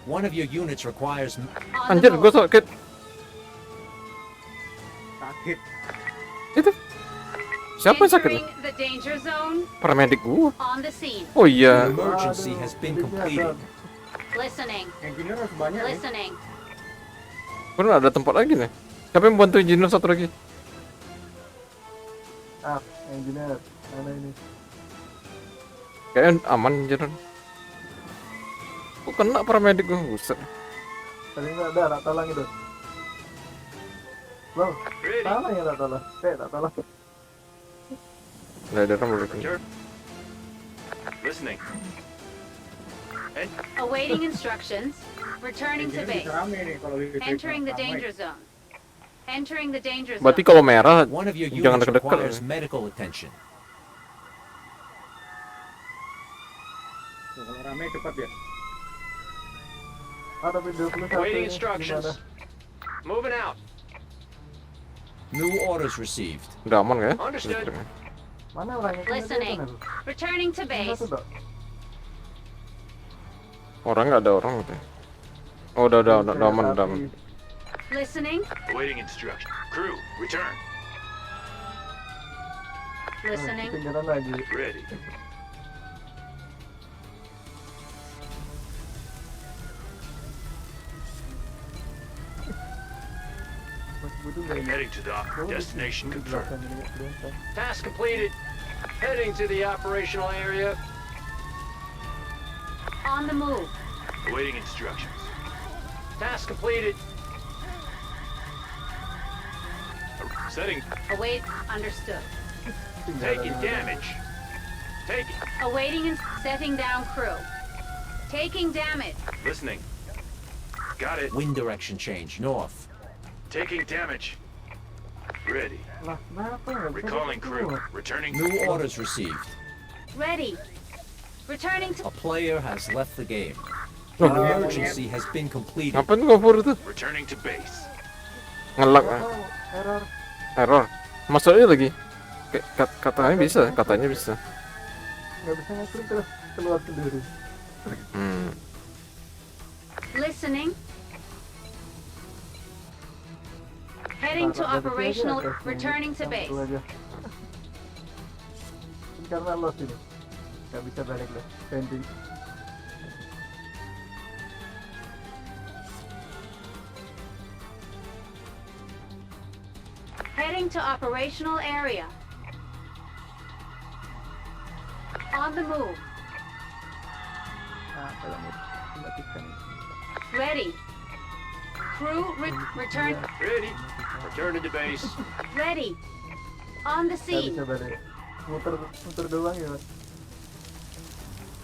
One of your units requires On Anjir, the gua move. sakit. Sakit. Itu. Siapa yang sakit? Entering the danger zone. Paramedik gua. On the scene. Oh an iya. emergency has been completed. Listening. Engineer harus banyak nih. Listening. Bener ada tempat lagi nih. Siapa yang bantu engineer satu lagi? Ah, engineer. Mana ini? Kayaknya aman engineer. Kok kena paramedik gua? Buset. Tadi nggak ada, tak tolong itu. Loh, Ready. salah ya tak tolong. Tak tolong. Nggak ada orang boleh. Return. Listening. Awaiting instructions. Returning to Engineer base. bisa rame nih kalau listrik Entering the ramai. danger zone. Entering the danger zone. Berarti kalau merah One of your jangan units deket-deket. requires medical attention. Tuh, kalau rame cepat ya. Ah, tapi 21 Awaiting ini instructions. gimana? Moving out. New orders received. Udah aman nggak ya? Understood. Listriknya? Mana orangnya? Kan Listening. kelihatan aku. Returning to base. Satu, Dok. Orang nggak ada orang gitu. Oh udah aman udah aman. Listening. Awaiting instruction. Crew, return. Listening. Ketinggalan lagi. Ready. Masih butuh nggak ini? Heading to the Oh, destination di confirmed. belakang ini nggak kelihatan. Task completed. Heading to the operational area. On the move. Awaiting instructions. Task completed. Setting. Await. Understood. Taking damage. Taking. Awaiting and setting down crew. Taking damage. Listening. Got it. Wind direction change north. Taking damage. Ready. Lah, kenapa nggak bisa Recalling masuk crew. semua? Returning. New orders received. Ready. Returning to. A player has left the game. Loh, An emergency has been completed. ngapain tuh gopur itu? Returning to base. Ngelak Oh, error. error. Masuknya lagi. Katanya bisa, katanya bisa. Nggak bisa ngeklik terus keluar sendiri. Listening. Heading to Taruh dari operational. sini aja, Returning to satu base. aja. Ini karena lost ini. Nggak bisa balik loh. Pending. Heading to operational area. On the move. Nah, kalau mau matikan ini. Ready. Crew return. Ready. Returning to base. Ready. On the Nggak scene. bisa balik. Muter doang ya. Pak.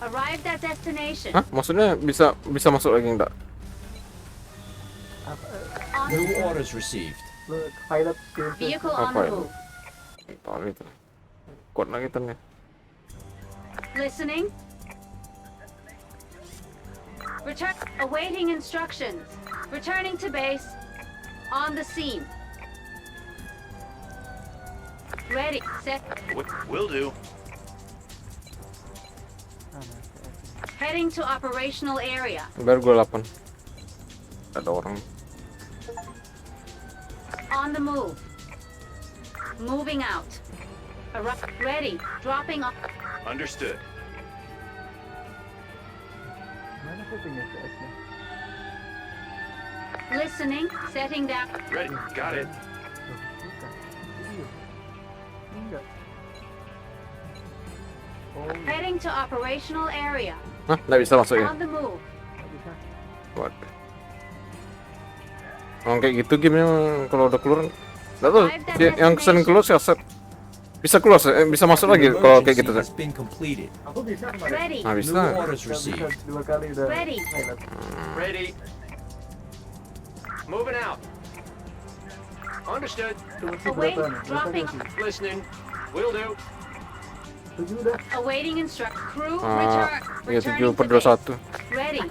Arrived at destination. Hah? Maksudnya bisa masuk lagi enggak? Apa? On New orders received. Lo pilot skill vehicle on Apa the ya? move. Tahu gitu. Kuat lagi ternyata. Listening. Return. Awaiting instructions. Returning to base. On the scene. Ready. Set. Will do. Heading to operational area. Biar gue 8. Ada orang. On the move. Moving out. Ready. Dropping off. Understood. Mana settingnya CS-nya? Listening. Setting down. Ready. Got it. Loh, bukan. Iya. Enggak. Oh, Heading to operational area. Hah? Nggak bisa masuk ya? On the move. nggak bisa. Waduh. Emang kayak gitu gamenya kalau udah keluar. Nggak tahu. Yang sering keluar sih aset. Bisa keluar, bisa masuk lagi kalau kayak gitu. Emergency has been completed. Aku bisa kemarin. Ready. Nah New bisa. orders Nggak bisa received. 2 kali udah Ready. pilot. Ready. Moving out. Understood. Cuma sih Await. berapa nih? Berapa Dropping. sih? Listening. Will do. 7 udah. Awaiting instruct. Crew Ah, iya returning 7 per to base. 21. Ready.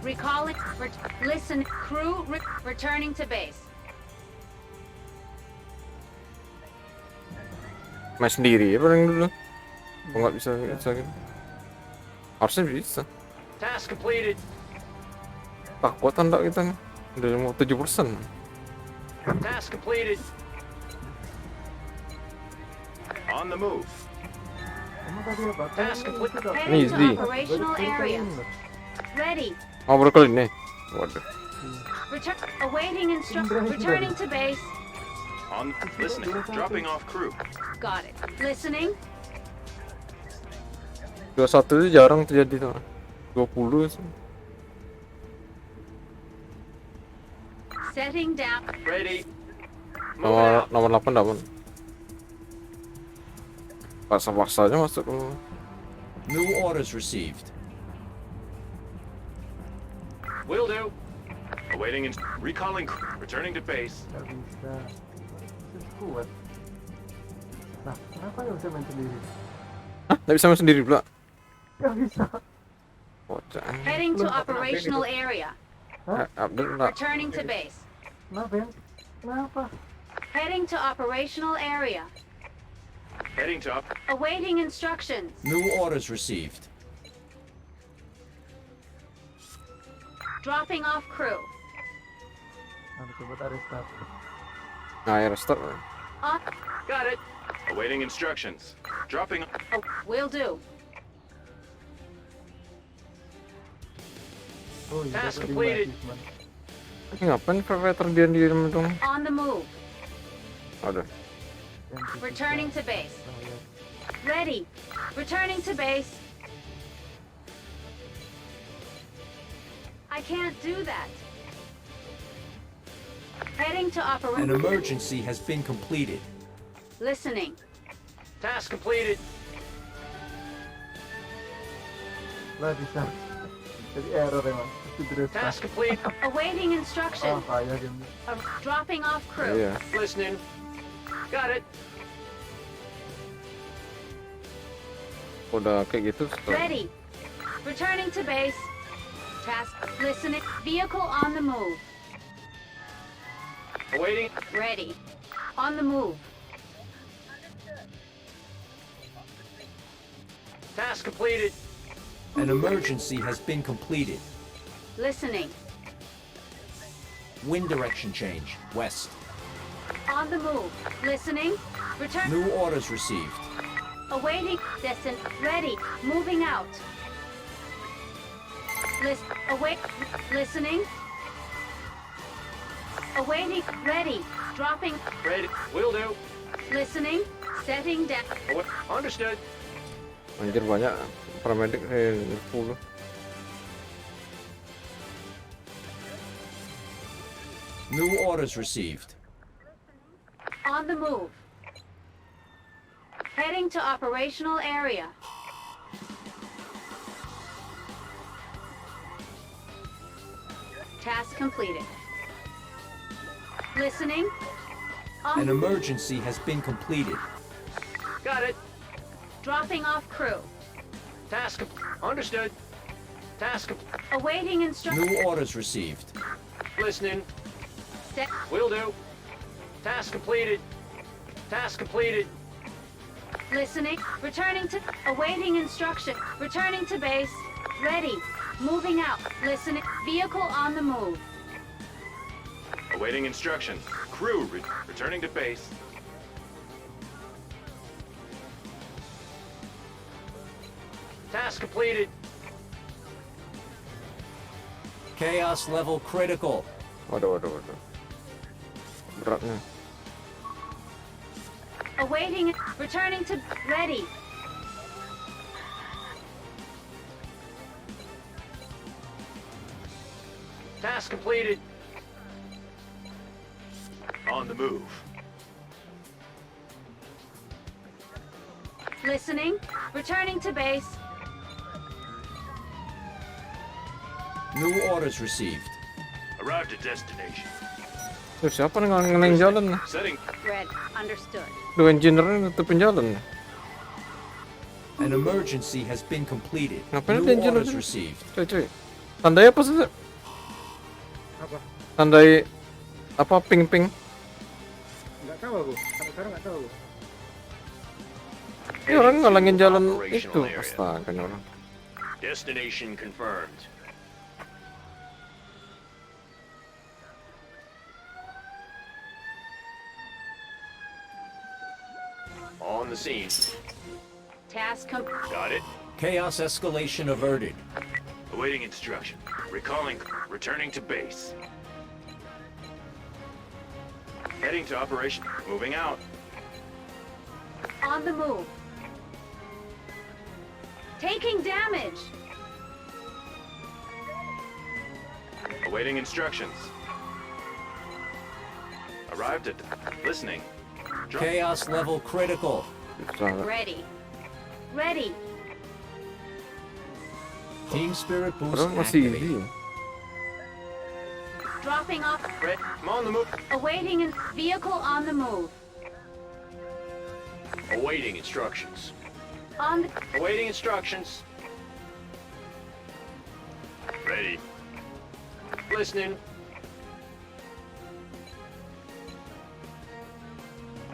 Recalling. Listen. Crew returning to base. Main sendiri ya paling dulu. Kok nggak bisa gitu. Harusnya bisa. Task completed. Takut enggak kita nih. Udah mau 7%. Task completed. On the move. Emang tadi apa? Task Kan complete. itu tak- Heading Easy. to operational baru area. kali ini. Ready. Oh baru kali ini. Waduh. Return. Awaiting instruct. Returning to base. On listening. Dropping off crew. Got it. Listening. 21 itu jarang terjadi tuh. 20 sih. Setting down. Ready. Moving out. Nomor 8 dapat. Paksa-paksanya masuk dulu. New orders received. Will do. Awaiting and recalling crew. Returning to base. Nggak bisa. Itu kuat. Nah, kenapa nggak bisa main sendiri? Hah? Nggak bisa main sendiri pula? Nggak bisa. Kocak. Heading to operational area. Update enggak? Returning to base. Kenapa ya? Kenapa? Heading to operational area. Heading to up. Awaiting instructions. New orders received. Dropping off crew. Nah, coba tarik start. Nah ya restart. Got it. Awaiting instructions. Dropping. Oh, will do. Oh iya, Task dapat 5 completed. achievement. Ini ngapain Predator diam dong? On the move. Ada. Returning to base. Oh, ya. Ready. Returning to base. I can't do that. Heading to An operation. emergency has been completed. Listening. Task completed. Lah bisa. Jadi error emang. Itu terus. Task complete. Awaiting Oh, instruction. kaya game. Dropping off crew. Iya. Listening. Got it. Udah kayak gitu. Ready. Returning to base. Task. Listening. Vehicle on the move. Awaiting. Ready. On the move. Task completed. An emergency has been completed. Listening. Wind direction change. West. On the move. Listening. Return. New orders received. Awaiting. Destin. Ready. Moving out. Await. Listening. Awaiting. Ready. Dropping. Ready. Will do. Listening. Setting down. Understood. Anjir banyak paramedic 10. New orders received. On the move. Heading to operational area. Task completed. Listening. An On emergency has been completed. Got it. dropping off crew. Task. Understood. Task. Awaiting instruction. New orders received. Listening. Set. Will do. Task completed. Task completed. Listening. Returning to. Awaiting instruction. Returning to base. Ready. Moving out. Listening. Vehicle on the move. Awaiting instructions. Crew returning to base. Task completed. Chaos level critical. Waduh. Beratnya. Awaiting. Returning to. Ready. Task completed. On the move. Listening. Returning to base. New orders received. Arrived at destination. Tuh, siapa nih ngeling jalan nih? Setting. Red. Understood. Dua engineer nutupin jalan nih. An emergency has been completed. Ngapain ada New engineer orders sini? received. Cuy. Tandai apa sih? Apa? Tandai apa ping? Nggak tahu aku. Sampai sekarang nggak tahu aku. Ini orang ngalangin jalan itu. Operational area. Astaga nih orang. Destination confirmed. On the scene. Task Got it. Chaos escalation averted. Awaiting instruction. Recalling. Returning to base. Heading to operation. Moving out. on the move. Taking damage. Awaiting instructions. Arrived at. Listening. Drop. Chaos level critical. Susah. Ready. Ready. Team spirit boost Padahal masih activated. easy. Dropping off. Red. I'm on the move. Awaiting in vehicle on the move. Awaiting instructions. On the, Awaiting instructions. Ready. Listening.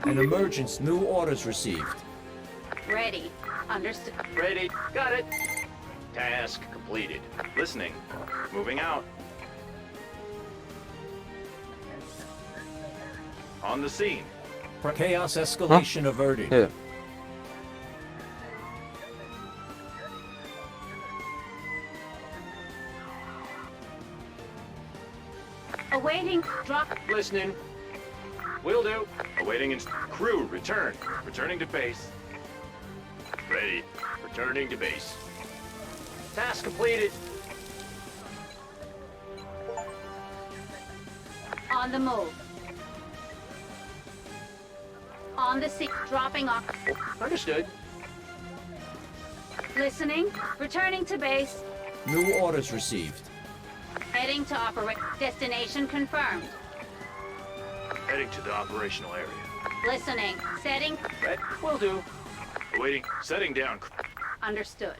An emergence. New orders received. ready. Understood. Ready. Got it. Task completed. Listening. Moving out. On the scene. Chaos escalation averted. Iya. Awaiting drop. Listening. Will do. Awaiting crew, return. Returning to base. Ready. Returning to base. Task completed. On the move. On the sea. Dropping off. Understood. Listening. Returning to base. New orders received. Heading to operate. Destination confirmed. Heading to the operational area. Listening. Setting. Red. Will do. Awaiting. Setting down. Understood.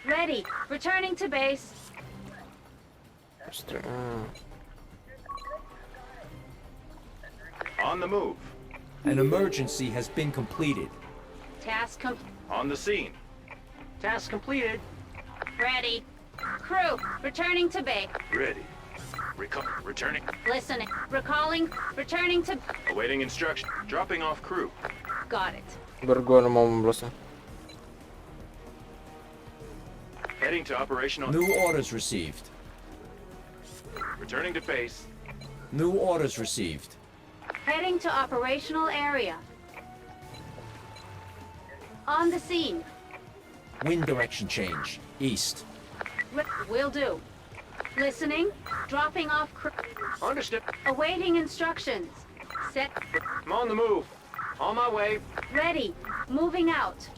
Ready. Returning to base. On the move. An emergency has been completed. Task On the scene. Task completed. ready. Crew. Returning to base. Ready. Returning. Listening. Recalling. Returning to. Awaiting instruction. Dropping off crew. Got it. Baru gua mau memblosnya. Heading to operational. New orders received. Returning to base. New orders received. Heading to operational area. On the scene. Wind direction change. East. Will do. Listening. Dropping off crew. Understood. Awaiting instructions. Set. I'm on the move. On my way. Ready. Moving out.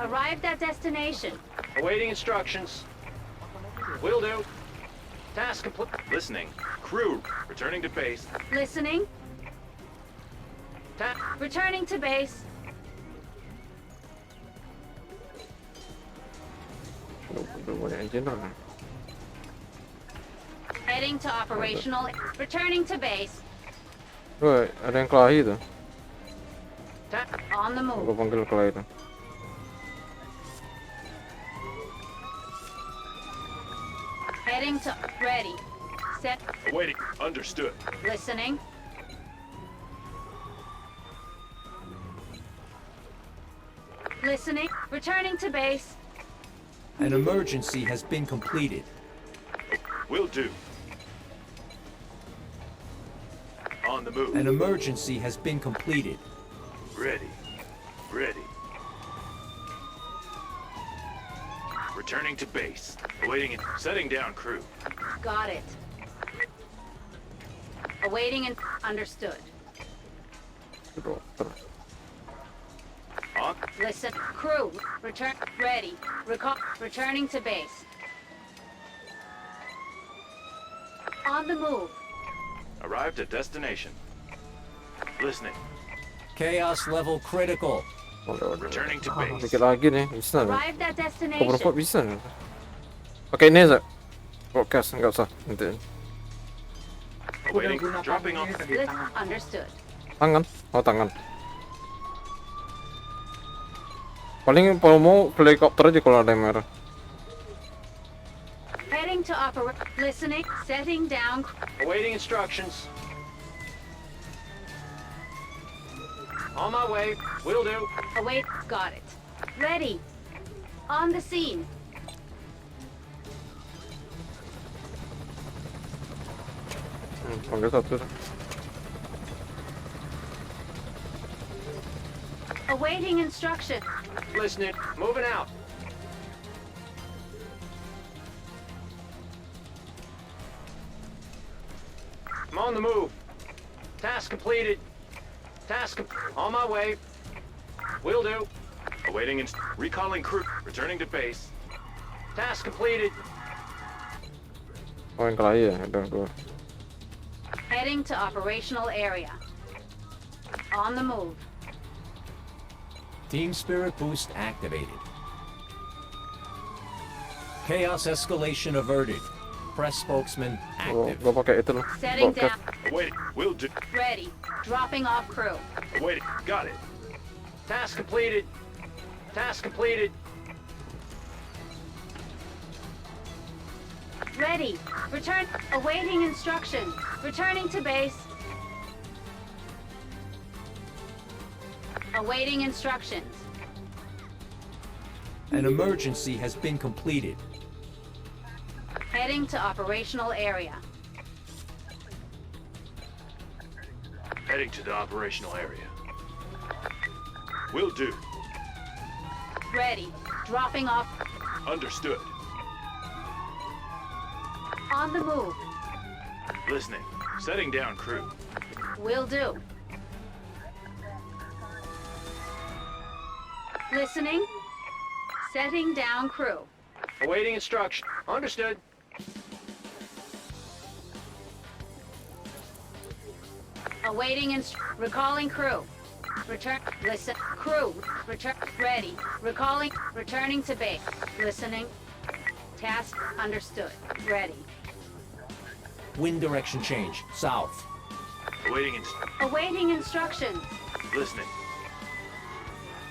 Arrived at destination. Awaiting instructions. Will do. Task complete. Listening. Crew. Returning to base. Listening. Returning to base. Udah banyak engineer kan. Heading to operational. Returning to base. Woi, ada yang kelahi tuh. On the Gua move. panggil kelahi tuh. Heading to. Ready. Set. Awaiting. Understood. Listening. Listening. Returning to base. An emergency has been completed. Will do. On the move. An emergency has been completed. Ready. Ready. Returning to base. Awaiting. Setting down crew. Got it. Awaiting and understood. Dokter. On. Listen. Crew. Return. Ready. Recall. Returning to base. On the move. Arrived at destination. Listening. Chaos level critical. Returning to base. Dikit lagi nih, bisa nih. Arrived at Kok destination. berempat bisa nih. Pakai ini aja. Broadcast, nggak usah. Nanti. Awaiting. gunakan Dropping ini off. tadi tangan. Understood. Tangan. Oh, tangan. Paling kalau mau helikopter aja kalau ada yang merah. Heading to operate. Listening. Setting down. Awaiting instructions. On my way. Will do. Await. Got it. Ready. On the scene. Panggil satu. Awaiting instruction. Listening. Moving out. I'm on the move. Task completed. On my way. Will do. Awaiting recalling crew. Returning to base. Task completed. Oh, yang kelahi ya, ada dua. Heading to operational area. On the move. Team Spirit Boost activated. Chaos escalation averted. Press spokesman active. Gua pakai itu loh. Setting Broadcast. down. Awaiting. Will do. Ready. Dropping off crew. Awaiting. Got it. Task completed. Task completed. Ready. Return. Awaiting instruction. Returning to base. Awaiting instructions. An emergency has been completed. Heading to operational area. Heading to the operational area. Will do. Ready. Dropping off. Understood. On the move. Listening. Setting down crew. Will do. Listening. Setting down crew. Awaiting instruction. Understood. Awaiting recalling crew. Return. Listen. Crew. Return. Ready. Recalling. Returning to base. Listening. Task understood. Ready. Wind direction change. South. Awaiting instructions. Listening.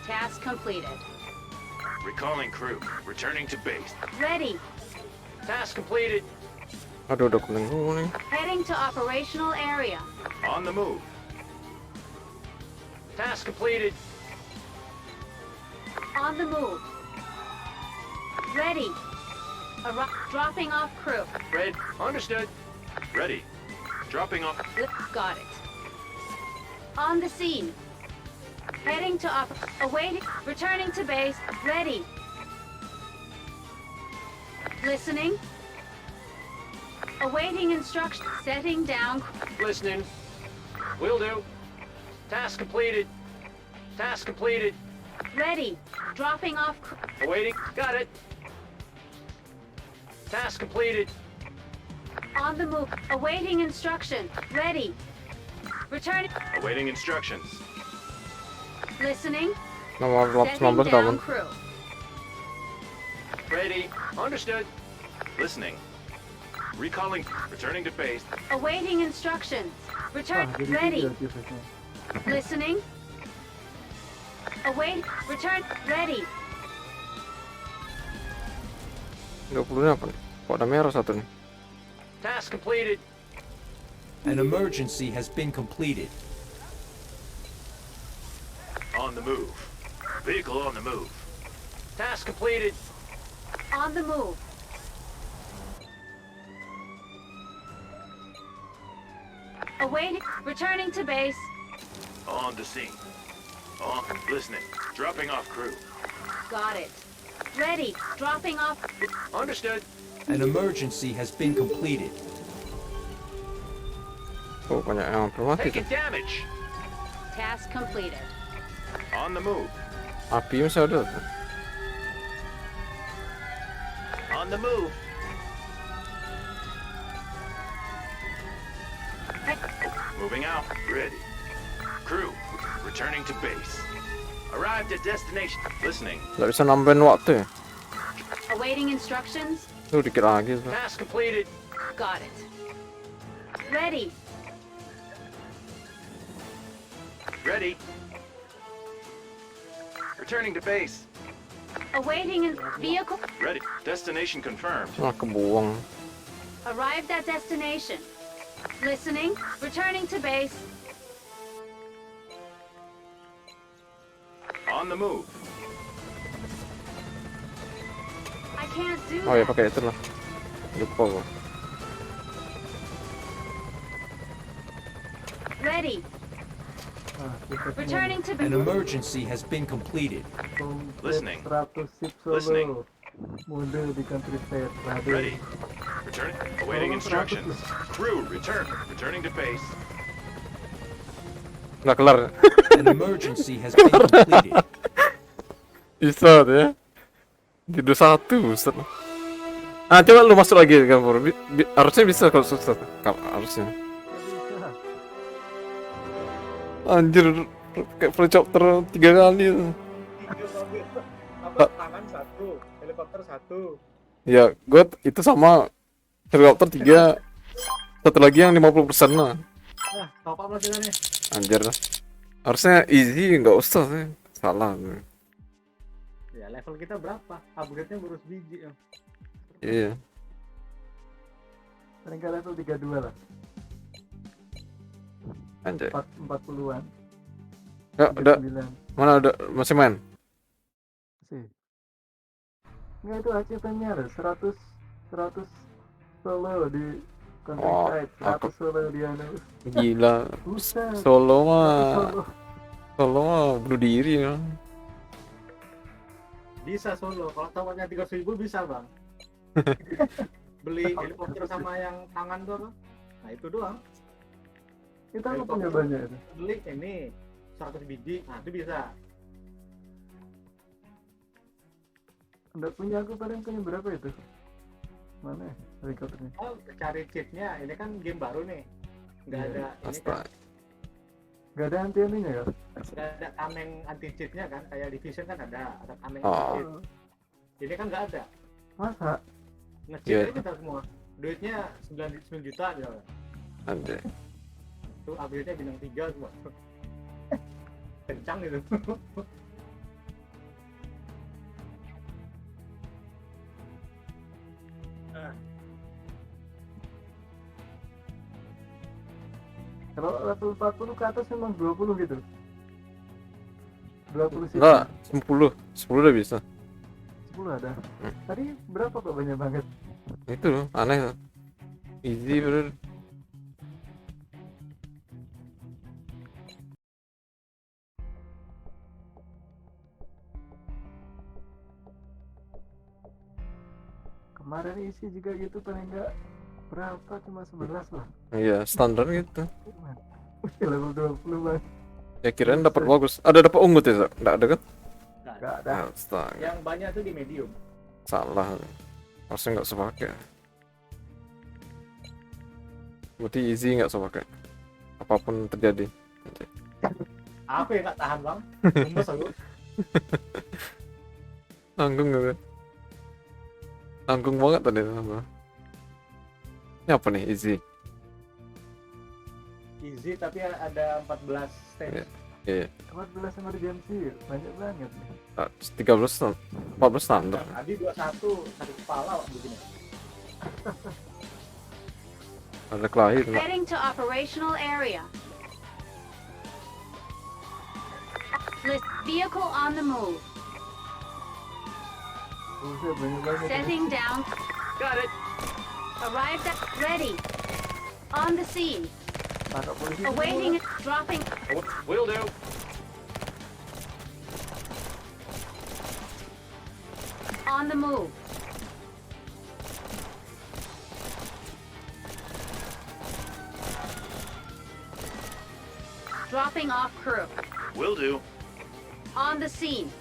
Task completed. Recalling crew. Returning to base. Ready. Task completed. Aduh, udah kuning semua nih. Heading to operational area. On the move. Task completed. On the move. Ready. Dropping off crew. Red. Understood. Ready. Dropping off. Got it. On the scene. Heading to awaiting. Returning to base. Ready. Listening. Awaiting instruction. Setting down. Listening. Will do. Task completed. Task completed. Ready. Dropping off. Awaiting. Got it. Task completed. On the move. Awaiting instruction. Ready. Return. Awaiting instructions. Listening. Nomor Setting 19 down daun. crew. Ready. Understood. Listening. Recalling. Returning to base. Awaiting instructions. Return. jadi Ready. tiga tipe-nya. Listening. Await. Return. Ready. 20-nya apa nih? Kok ada merah satu nih? Task completed. An emergency has been completed. On the move. Vehicle on the move. Task completed. On the move. Awaiting. Returning to base. On the scene. On. Listening. Dropping off crew. Got it. Ready. Dropping off. Understood. An emergency has been completed. Oh, banyak yang belum mati tuh. Taking damage. Task completed. On the move. Api masih ada. On the move. Moving out. Ready. Crew. Returning to base. Arrived at destination. Listening. Nggak bisa nambahin waktu ya? Awaiting instructions. Tuh dikit lagi tuh. Task completed. Got it. Ready. Ready. Returning to base. Awaiting vehicle. Ready. Destination confirmed. Nah, kebuang. Arrived at destination. Listening. Returning to base. On the move. I can't do Oh ya, that. pakai itu lah. Lupa gua. Ready. Nah, tipe-nya Returning to An base. emergency has been completed. komplit Listening. 100 sip solo. Listening. Mundur di country state. Waduh. Ready. Returning. Awaiting instructions. Crew. Return. Returning to base. Nggak kelar. An emergency has been completed. Bisa tuh ya. Tidur satu, Ustaz. Ah, coba lu masuk lagi kan, Pur. Harusnya bisa kalau Ustaz. Kalau harusnya. Anjir, kayak helikopter 3 kali tuh. Apa tangan satu, helikopter satu. Ya, gue itu sama helikopter 3. Satu lagi yang 50% lah. Nah, top up lah kita nih. Anjir. Harusnya easy, nggak usah sih. Salah gue. Ya level kita berapa? Upgrade-nya baru sebiji ya. Iya. Paling nggak level 32 lah. Anjay. 40-an. Ya, udah 39 mana udah masih main? sih. Nggak, itu achievement-nya ada 100 solo di countryside, 100 solo di anu. Gila. Buset, Solo 100 mah bunuh diri ya. Bisa solo, kalau towernya 300.000 bisa bang. Beli helikopter sama yang tangan tuh apa? Nah itu doang. Kita nggak punya banyak itu. Beli ini 100 biji, nah itu bisa. Nggak punya, aku paling punya berapa itu? Mana ya helikopternya? Oh, cari cheatnya, ini kan game baru nih. Nggak ada ini kan, Astaga. Nggak ada anti anunya ya? nggak ada tameng anti cheatnya kan, kayak Division kan ada tameng Oh. anti cheat. Ini kan nggak ada. Masa? Nge-cheat Iya. aja kita semua. Duitnya 9 juta aja. Anjay. Tuh upgrade-nya bintang 3 semua. Kencang gitu. Kalau level 40 ke atas memang 20 gitu. 20 sih. Enggak, 10 udah bisa. 10 ada. Tadi berapa kok banyak banget? Itu loh, aneh loh. Easy bener. Kemarin isi juga gitu paling enggak berapa, cuma 11 lah. Iya, standar gitu. Level 20 bang. Ya kirain dapat bagus. Ada dapat ungu tuh, enggak ada kan? Enggak ada. Astaga, Yang banyak tuh di medium. salah. Harusnya nggak usah pakai. Berarti easy nggak usah pakai. Apapun terjadi. Anjay. Apa yang nggak tahan bang? Gemes aku. Tanggung gak? Tanggung banget tadi apa? Ini apa nih easy? Easy tapi ada 14 stage. Iya. 14 sama urgency banyak banget nih. 13 14 standar. Tadi 21 satu kepala begini. Ada kelahi tuh. Heading to operational area. List vehicle on the move. Buset, banyak banget. Setting down. Got it. Arrived at ready. On the scene. Tangkap polisi. Awaiting dropping. Will do. On the move. Dropping off crew. Will do. On the scene.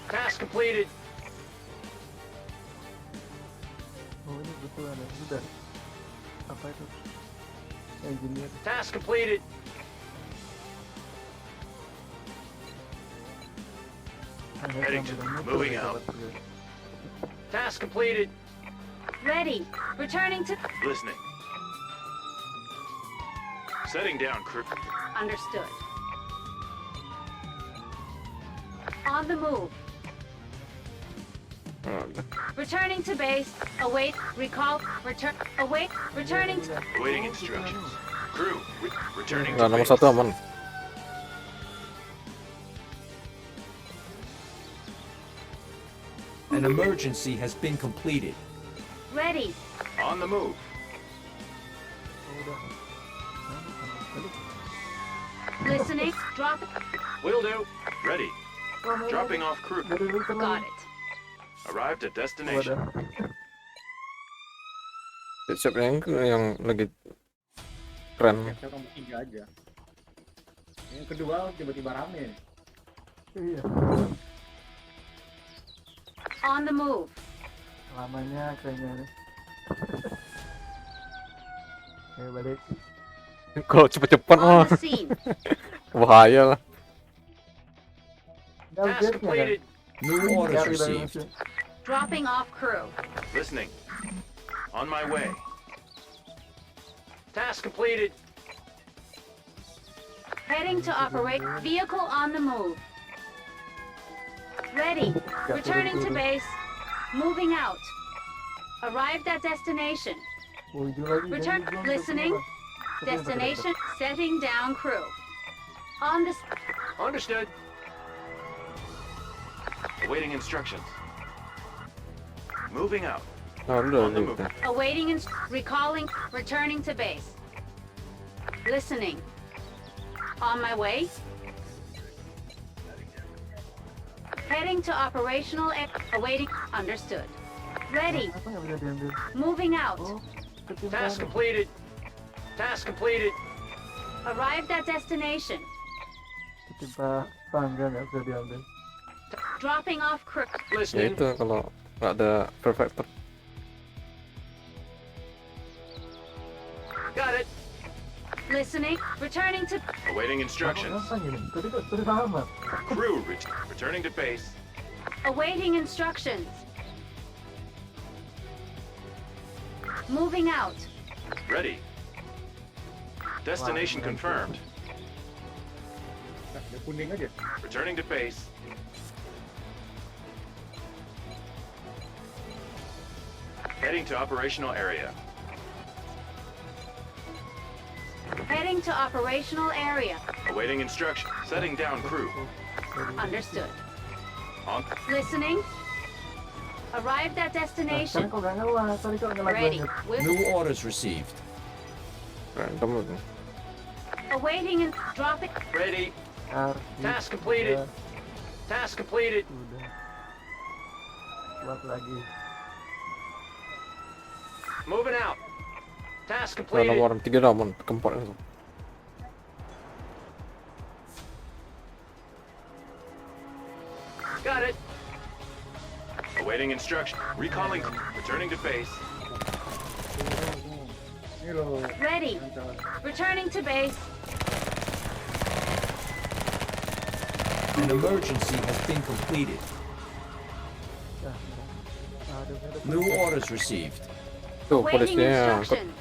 Task completed. Oh ini betul ada. Sudah. Apa itu? Engineer. Task completed. Heading to- moving out. Task completed. Ready. Returning to. Listening. Setting down crew. Understood. On the move. Returning to base. Await. Recall. Return. Await. Returning to. Awaiting instructions. Crew, returning Nggak, to nomor base. 1 aman. An emergency has been completed. Ready. On the move. Listening. Drop. Will do. Ready. Dropping off crew. Dari Richter Got lagi. it. Arrived at Oh, destination. ada. Siapa yang lagi keren? Saya nomor 3 aja. Yang kedua tiba-tiba rame. Iya. On the move. Lamanya kayaknya nih. Ayo balik. Kalau cepet-cepet On mah the scene. bahaya lah. Udah Task jetnya kan? completed. New orders Cari dari received. mesin. Dropping off crew. Listening. On my way. Task completed. Heading to operate. Vehicle on the move. Ready. Returning to base. Moving out. Arrived at destination. Ujung lagi. Return. jadi belum Listening. keluar. Destination. Setting down crew. On the... Understood. Awaiting instructions. Moving out. Nah, udah On the gitu. move. Awaiting recalling, returning to base. Listening. On my way. Heading to operational awaiting. Understood. Ready. Apa nggak bisa diambil? Moving out. Oh, ketimpa. Task completed. Task completed. Arrived at destination. Ketimpa tangga nggak bisa diambil. Dropping off crew. Ya Listening. itu kalau nggak ada perfector. Got it. Listening. Returning to... Awaiting instructions. Gampang ini. Tadi kok sudah sama. Crew returning to base. Awaiting instructions. Moving out. Ready. Destination confirmed. Nah, ada kuning aja. Returning to base. Heading to operational area. Heading to operational area. Awaiting instruction. Setting down crew. Understood. On. Listening. Arrived at Tadi destination. kok nggak ngelas, tadi kok ngelas Ready. banget. With New orders received. Random itu. awaiting and dropping. Ready. Arti Task completed. udah, Task completed. udah. Buat lagi. Moving out. Task Nah, completed. nomor 3 namun keempat itu. Got it. Awaiting instruction. Recalling. Returning to base. Ini loh. Ready. Returning to base. An emergency has been completed. Dah, ada New orders received. Tuh Awaiting polisnya angkut. instructions.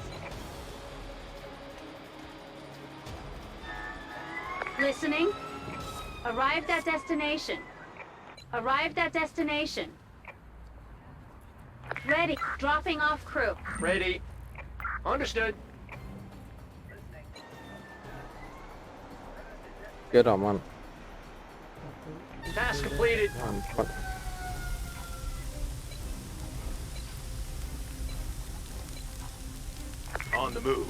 Listening. Arrived at destination. Arrived at destination. Ready. Dropping off crew. Ready. Understood. Dia aman. Task completed. Mantap. On the move.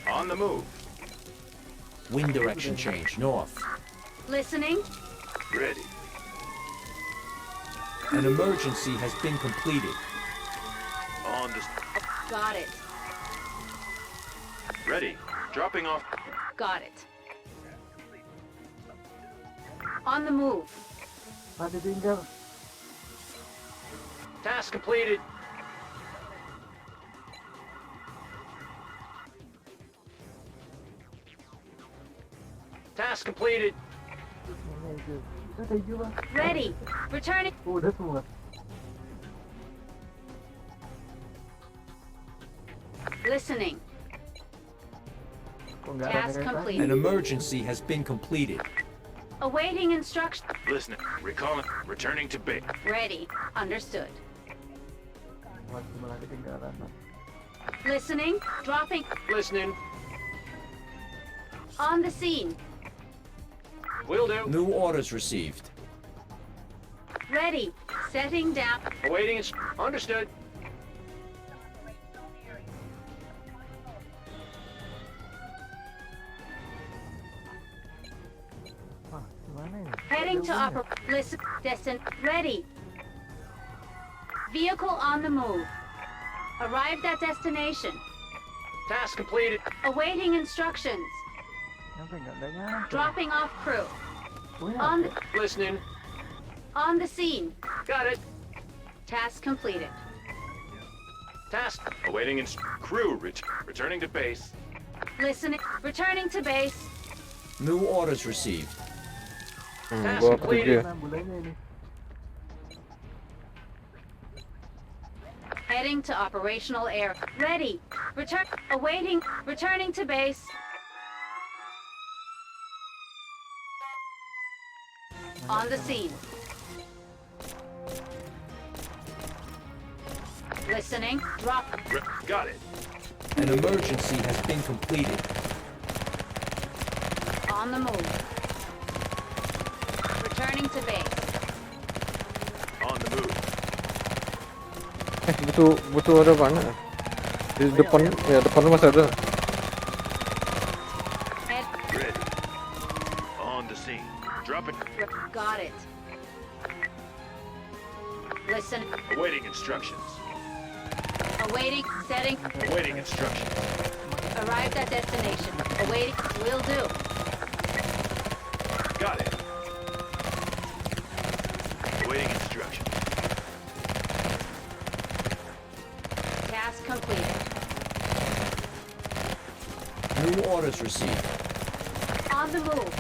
On the move. Wind direction change north. Listening. Ready. An emergency has been completed. On the. Got it. Ready. Dropping off. Got it. On the move. Mati tinggal. Task completed. Task completed. Ini itu. Udah hijau Bang. Ready. Returning. Udah semua. Listening. Kok nggak ada Task mereka? complete. An emergency has been completed. Awaiting instruction. Listening. Recalling. Returning to base. Ready. Understood. Wah, cuma lagi tinggalan. Bang. Listening. Dropping. Listening. On the scene. Will do. New orders received. Ready. Setting down. Awaiting. Understood. Wah, gimana ini? Heading to Jauhnya. listen. Ready. Vehicle on the move. Arrived at destination. Task completed. Awaiting instructions. Nyampe nggak nyampe. Dropping off crew. Oh, ya. On the, Listening. on the scene. Got it. Task completed. Task. Awaiting crew. Returning to base. Listening. Returning to base. New orders received. Task Gua completed. ketiga. Mana bulannya ini? Heading to operational air. Ready. Return. Awaiting. Returning to base. On the scene. Listening. Drop. Got it. An emergency has been completed. On the move. Returning to base. On the move. Butuh ada banyak. Di depan, ya depan masih ada. Head. Ready. On the scene. Drop it. Got it. Listen. Awaiting instructions. Awaiting. Setting. Awaiting instructions. Arrived at destination. Awaiting. Will do. Got it. Awaiting instructions. Task completed. New orders received. On the move.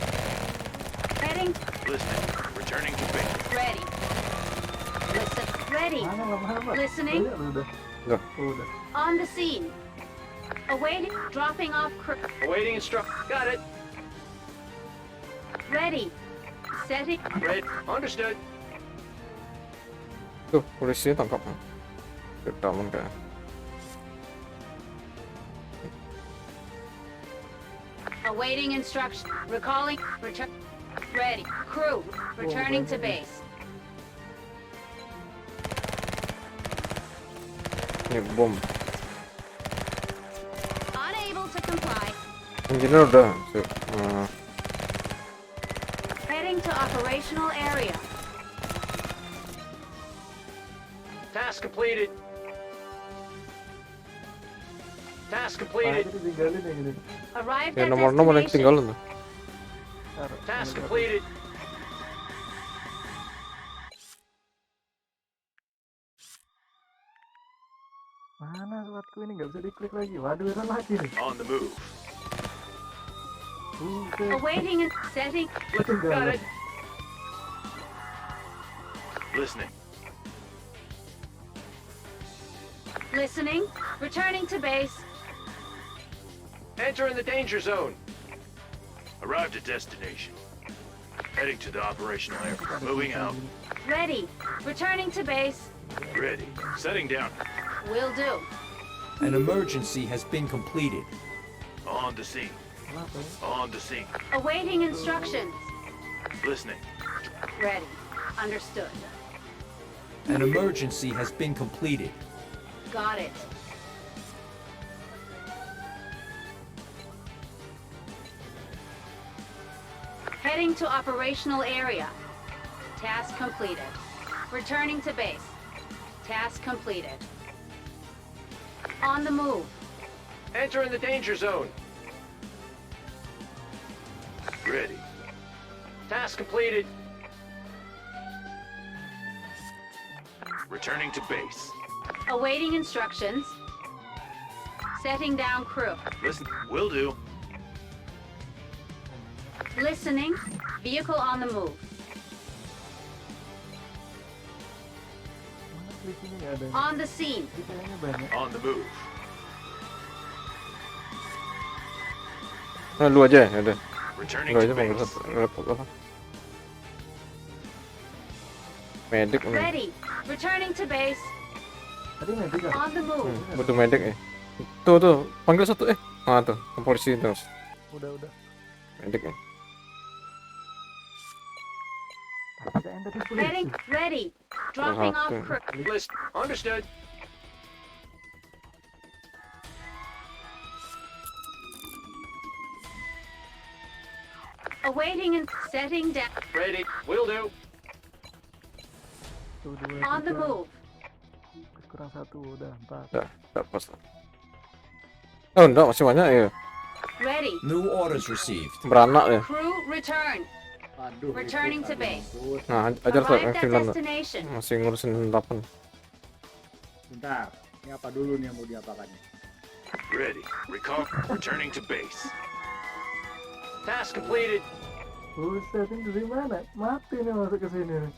Heading. Listening. Returning to base. Ready. Listen. Ready. Mana lama-lama? Listening. Banyak lu udah. Udah. Oh, udah. On the scene. Awaiting. Dropping off crew. Awaiting instructions. Got it. Ready. Setting. Ready. Understood. Tuh, polisi tangkap. Kita kayak. Awaiting instruction. Recalling. Return. Ready. Crew. Returning to base. Ini bom. Unable to comply. Engineer udah. Heading to operational area. Task completed. Task Ah, completed. itu ditinggalin yang ini. Arrived Ya at nomor-nomor yang destination. ketinggalan tuh. Taruh. Task Ini completed. Mana suratku ini nggak bisa diklik lagi. Waduh, error lagi nih. On the move. Buset. Awaiting and setting. Got it. Listening. Listening. Returning to base. Enter in the danger zone. Arrived at destination. Heading to the operational area. Moving out. Ready. Returning to base. Ready. Setting down. Will do. An emergency has been completed. On the scene. Kenapa ya? On the scene. Awaiting instructions. Listening. Ready. Understood. An emergency has been completed. Got it. Heading to operational area. Task completed. Returning to base. Task completed. On the move. Enter in the danger zone. Ready. Task completed. Returning to base. Awaiting instructions. Setting down crew. Listen. Will do. Listening. Vehicle on the move. Mana klik ini nggak ada. On the scene. Ini kayaknya banyak. On the move. Nah, lu aja ya, udah. Returning Lu to aja panggil base. satu. Repot apa? Medik nih. Ready. Returning to base. Tadi medik kan? On the move. Butuh medik ya. Tuh, panggil satu tuh, ke polisi terus. Udah. Medik nih. Kita enter di polisi. Heading. Ready. Dropping off Okay. crew. List. Understood. Awaiting and setting down. Ready. Will do. Tuh, dua, On the tiga. move. Kurang satu, udah 4. Udah pas lah. Oh, enggak, masih banyak ya. Ready. New orders received. Beranak ya. Crew return. Aduh, Returning to aduh, base. ampun. Nah, ajar tuh Arrived at Finland tuh. destination. Masih ngurusin 8. Bentar, ini apa dulu nih yang mau diapakannya? Ready. Recall. Returning to base. Task completed. Buset, ini dari mana? Mati nih masuk ke sini nih.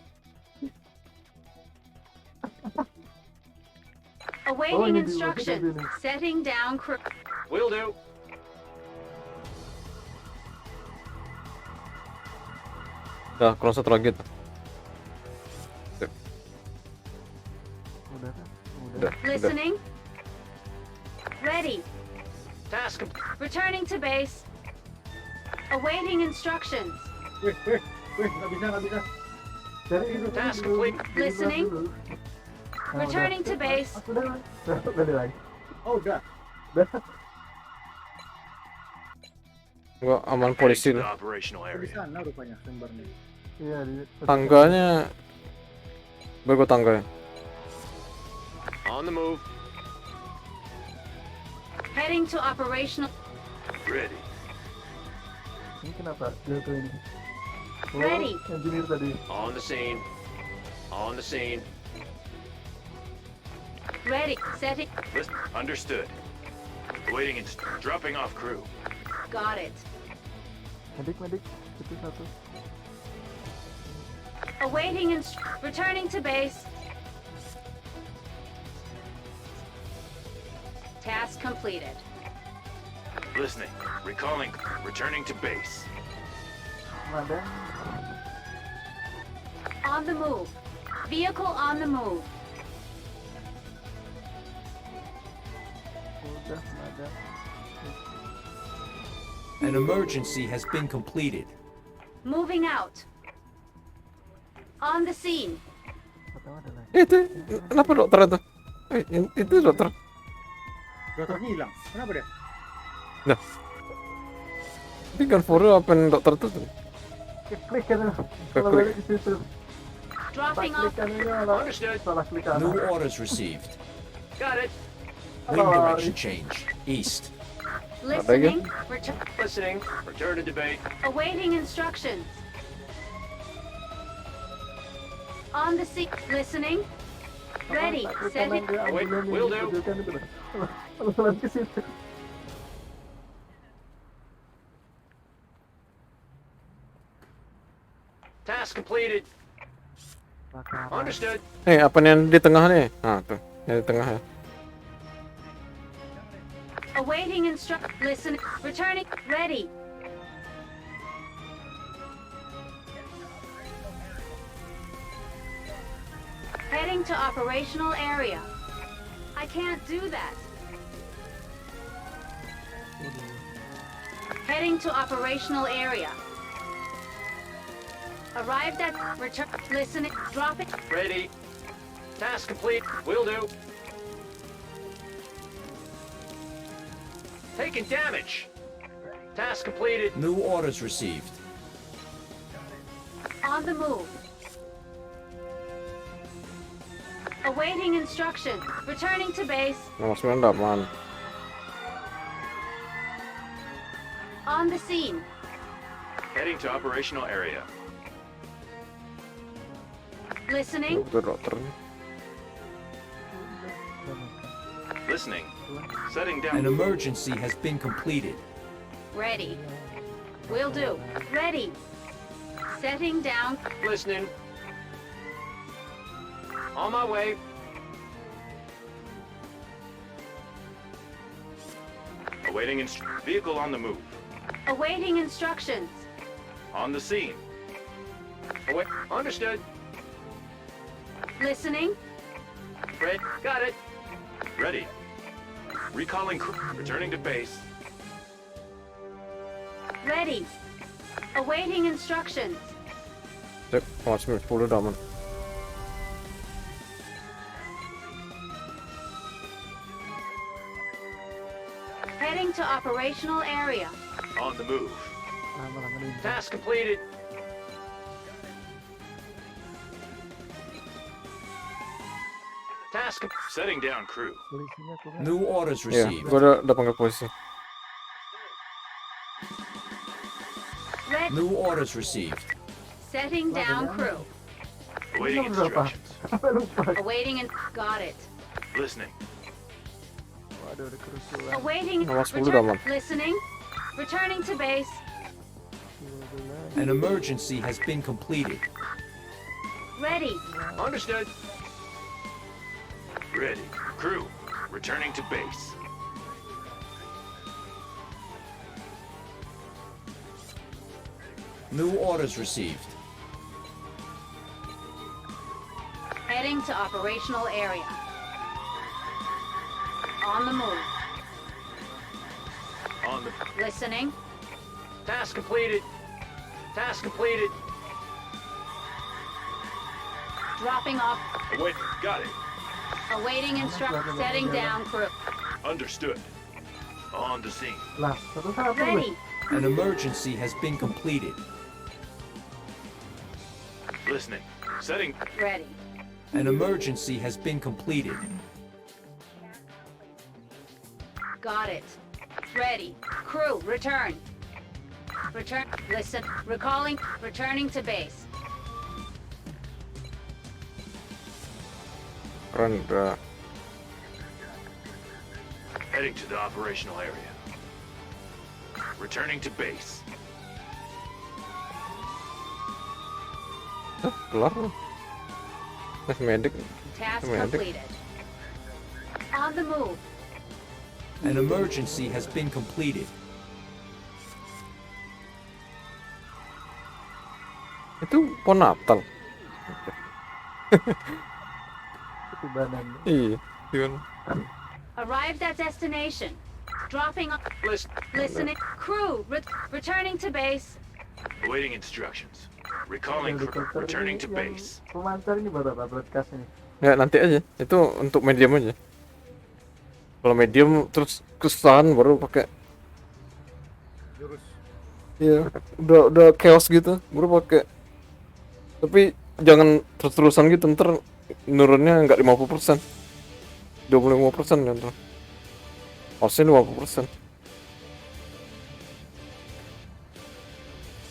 Awaiting ini di- instructions. ini. Setting down crew. Will do. Udah, kurang satu lagi tuh. Udah kan? Udah. Listening. Ready. Task Returning to base. Awaiting instructions. Wih, nggak bisa. Cari itu Task dulu. complete. Jadi Listening. dulu. Nah, Returning to base. Udah. Balik lagi. Oh udah. Udah. Gua aman heading polisi to the loh. operational Di area. sana rupanya sumbernya. Iya di Tangganya baru tangga ya. On the move. Heading to operational. Ready. Ini kenapa jatuh ini? Oh, Ready. engineer tadi. On the scene. On the scene. Ready. Setting. Listen. Understood. Waiting and dropping off crew. Got it. Medik. Itu satu. Awaiting returning to base. Task completed. Listening. Recalling. Returning to base. Madang. On the move. Vehicle on the move. Udah, madang. An emergency has been completed. Moving out. On the scene. Pertama ada lagi. Itu kenapa dokter itu? Itu dokter. Dokter hilang. Kenapa dia? Tapi kan Foro apa yang dokter itu? Klik kan. Kalau Klik. balik di situ. Dropping Klik off. kanan malah Understood. salah klik kanan. New orders received. Got it. Wind direction change. East. Listening. Listening. Return to debate. Awaiting instructions. On the scene. Listening. Ready. Klik Setting. kanan dia Wait, ambil yang will do. ditujukan itu loh. Kalau salah ke situ. Task completed. Bakaran. Understood. Apa nih yang di tengah nih? Nah, tuh. Yang di tengah ya. Awaiting listen. Returning. Ready. Heading to operational area. I can't do that. Heading to operational area. Arrived at return. Listening. Drop it. Ready. Task complete. Will do. Taking damage. Task completed. New orders received. On the move. Awaiting instruction. Returning to base. Nomor 9 aman. On the scene. Heading to operational area. Listening. Itu dokter. Listening. Setting An down. emergency has been completed. Ready. Will do. Ready. Setting down. Listening. On my way. Awaiting vehicle on the move. Awaiting instructions. On the scene. Await. Understood. Listening. Red. Got it. Ready. Recalling crew. Returning to base. Ready. Awaiting instructions. Sip, nomor 10 udah aman. Heading to operational area. On the move. Malah meninggal. Task completed. Task. Setting down crew. Polisinya kurang. New orders Iya, received. gua udah panggil polisi. Red. New orders received. Setting down crew. Awaiting Ini berapa? instructions. Sampai lupa. Awaiting and got it. Listening. Waduh, ada kerusuhan. Awaiting. Nomor 10 udah aman. Listening. Returning to base. 12. An emergency has been completed. Ready. Understood. Ready. Crew. Returning to base. New orders received. Heading to operational area. On the move. On the Listening. task completed. Task completed. Dropping off. Wait, got it. Awaiting instructions. Setting down crew. Understood. On the scene. Lah, satu-satu. Ready. An emergency has been completed. Listening. Setting. Ready. An emergency has been completed. Got it. Ready. Crew, return. Return. Listen. Recalling. Returning to base. Keren udah. Heading to the operational area. Returning to base. Kelar. Medik. Task Commander. completed. On the move. An emergency has been completed. Itu pohon Natal. Ketibanan. Iya. Gimana? Arrived at destination. Dropping off. Listening. Crew, returning to base. Awaiting instructions. Recalling crew. Returning to base. Pemancar ini buat apa? Broadcast ini. Ya nanti aja. Itu untuk medium aja. Kalau medium terus kesusahan baru pakai. Jurus. Iya. Udah chaos gitu. Baru pakai. Tapi jangan terus-terusan gitu. Ntar nurunnya nggak 50%. 25% kan tuh. Harusnya 50%.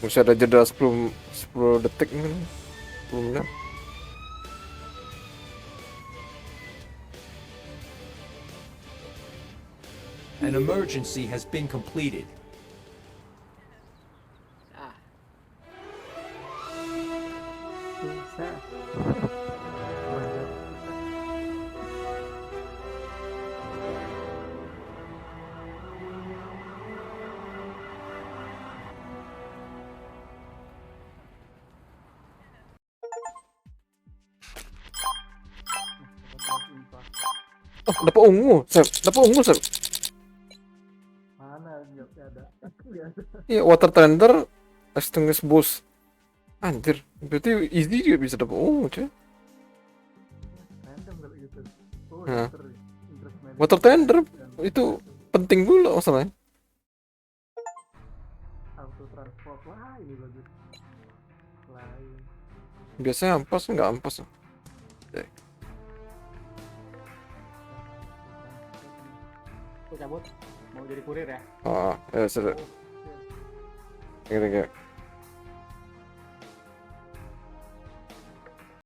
Mesti ada jeda 10 detik mungkin. 10 menit. An emergency has been completed. Susah. Oh, dapat ungu, Sep. Dapat ungu, Sep. Mana jawabnya ada? Nggak ada. Iya, water tender, extinguish boost. Anjir, berarti easy juga bisa dapat ungu, cuy. Random kalau gitu. Oh, Nah. interest management. Water tender itu penting dulu masalahnya. Auto transport. Wah, ini bagus. Lain. Biasanya ampas nggak ampas. Aku cabut. Mau jadi kurir ya. Oh, ya sudah. Gitu, gitu.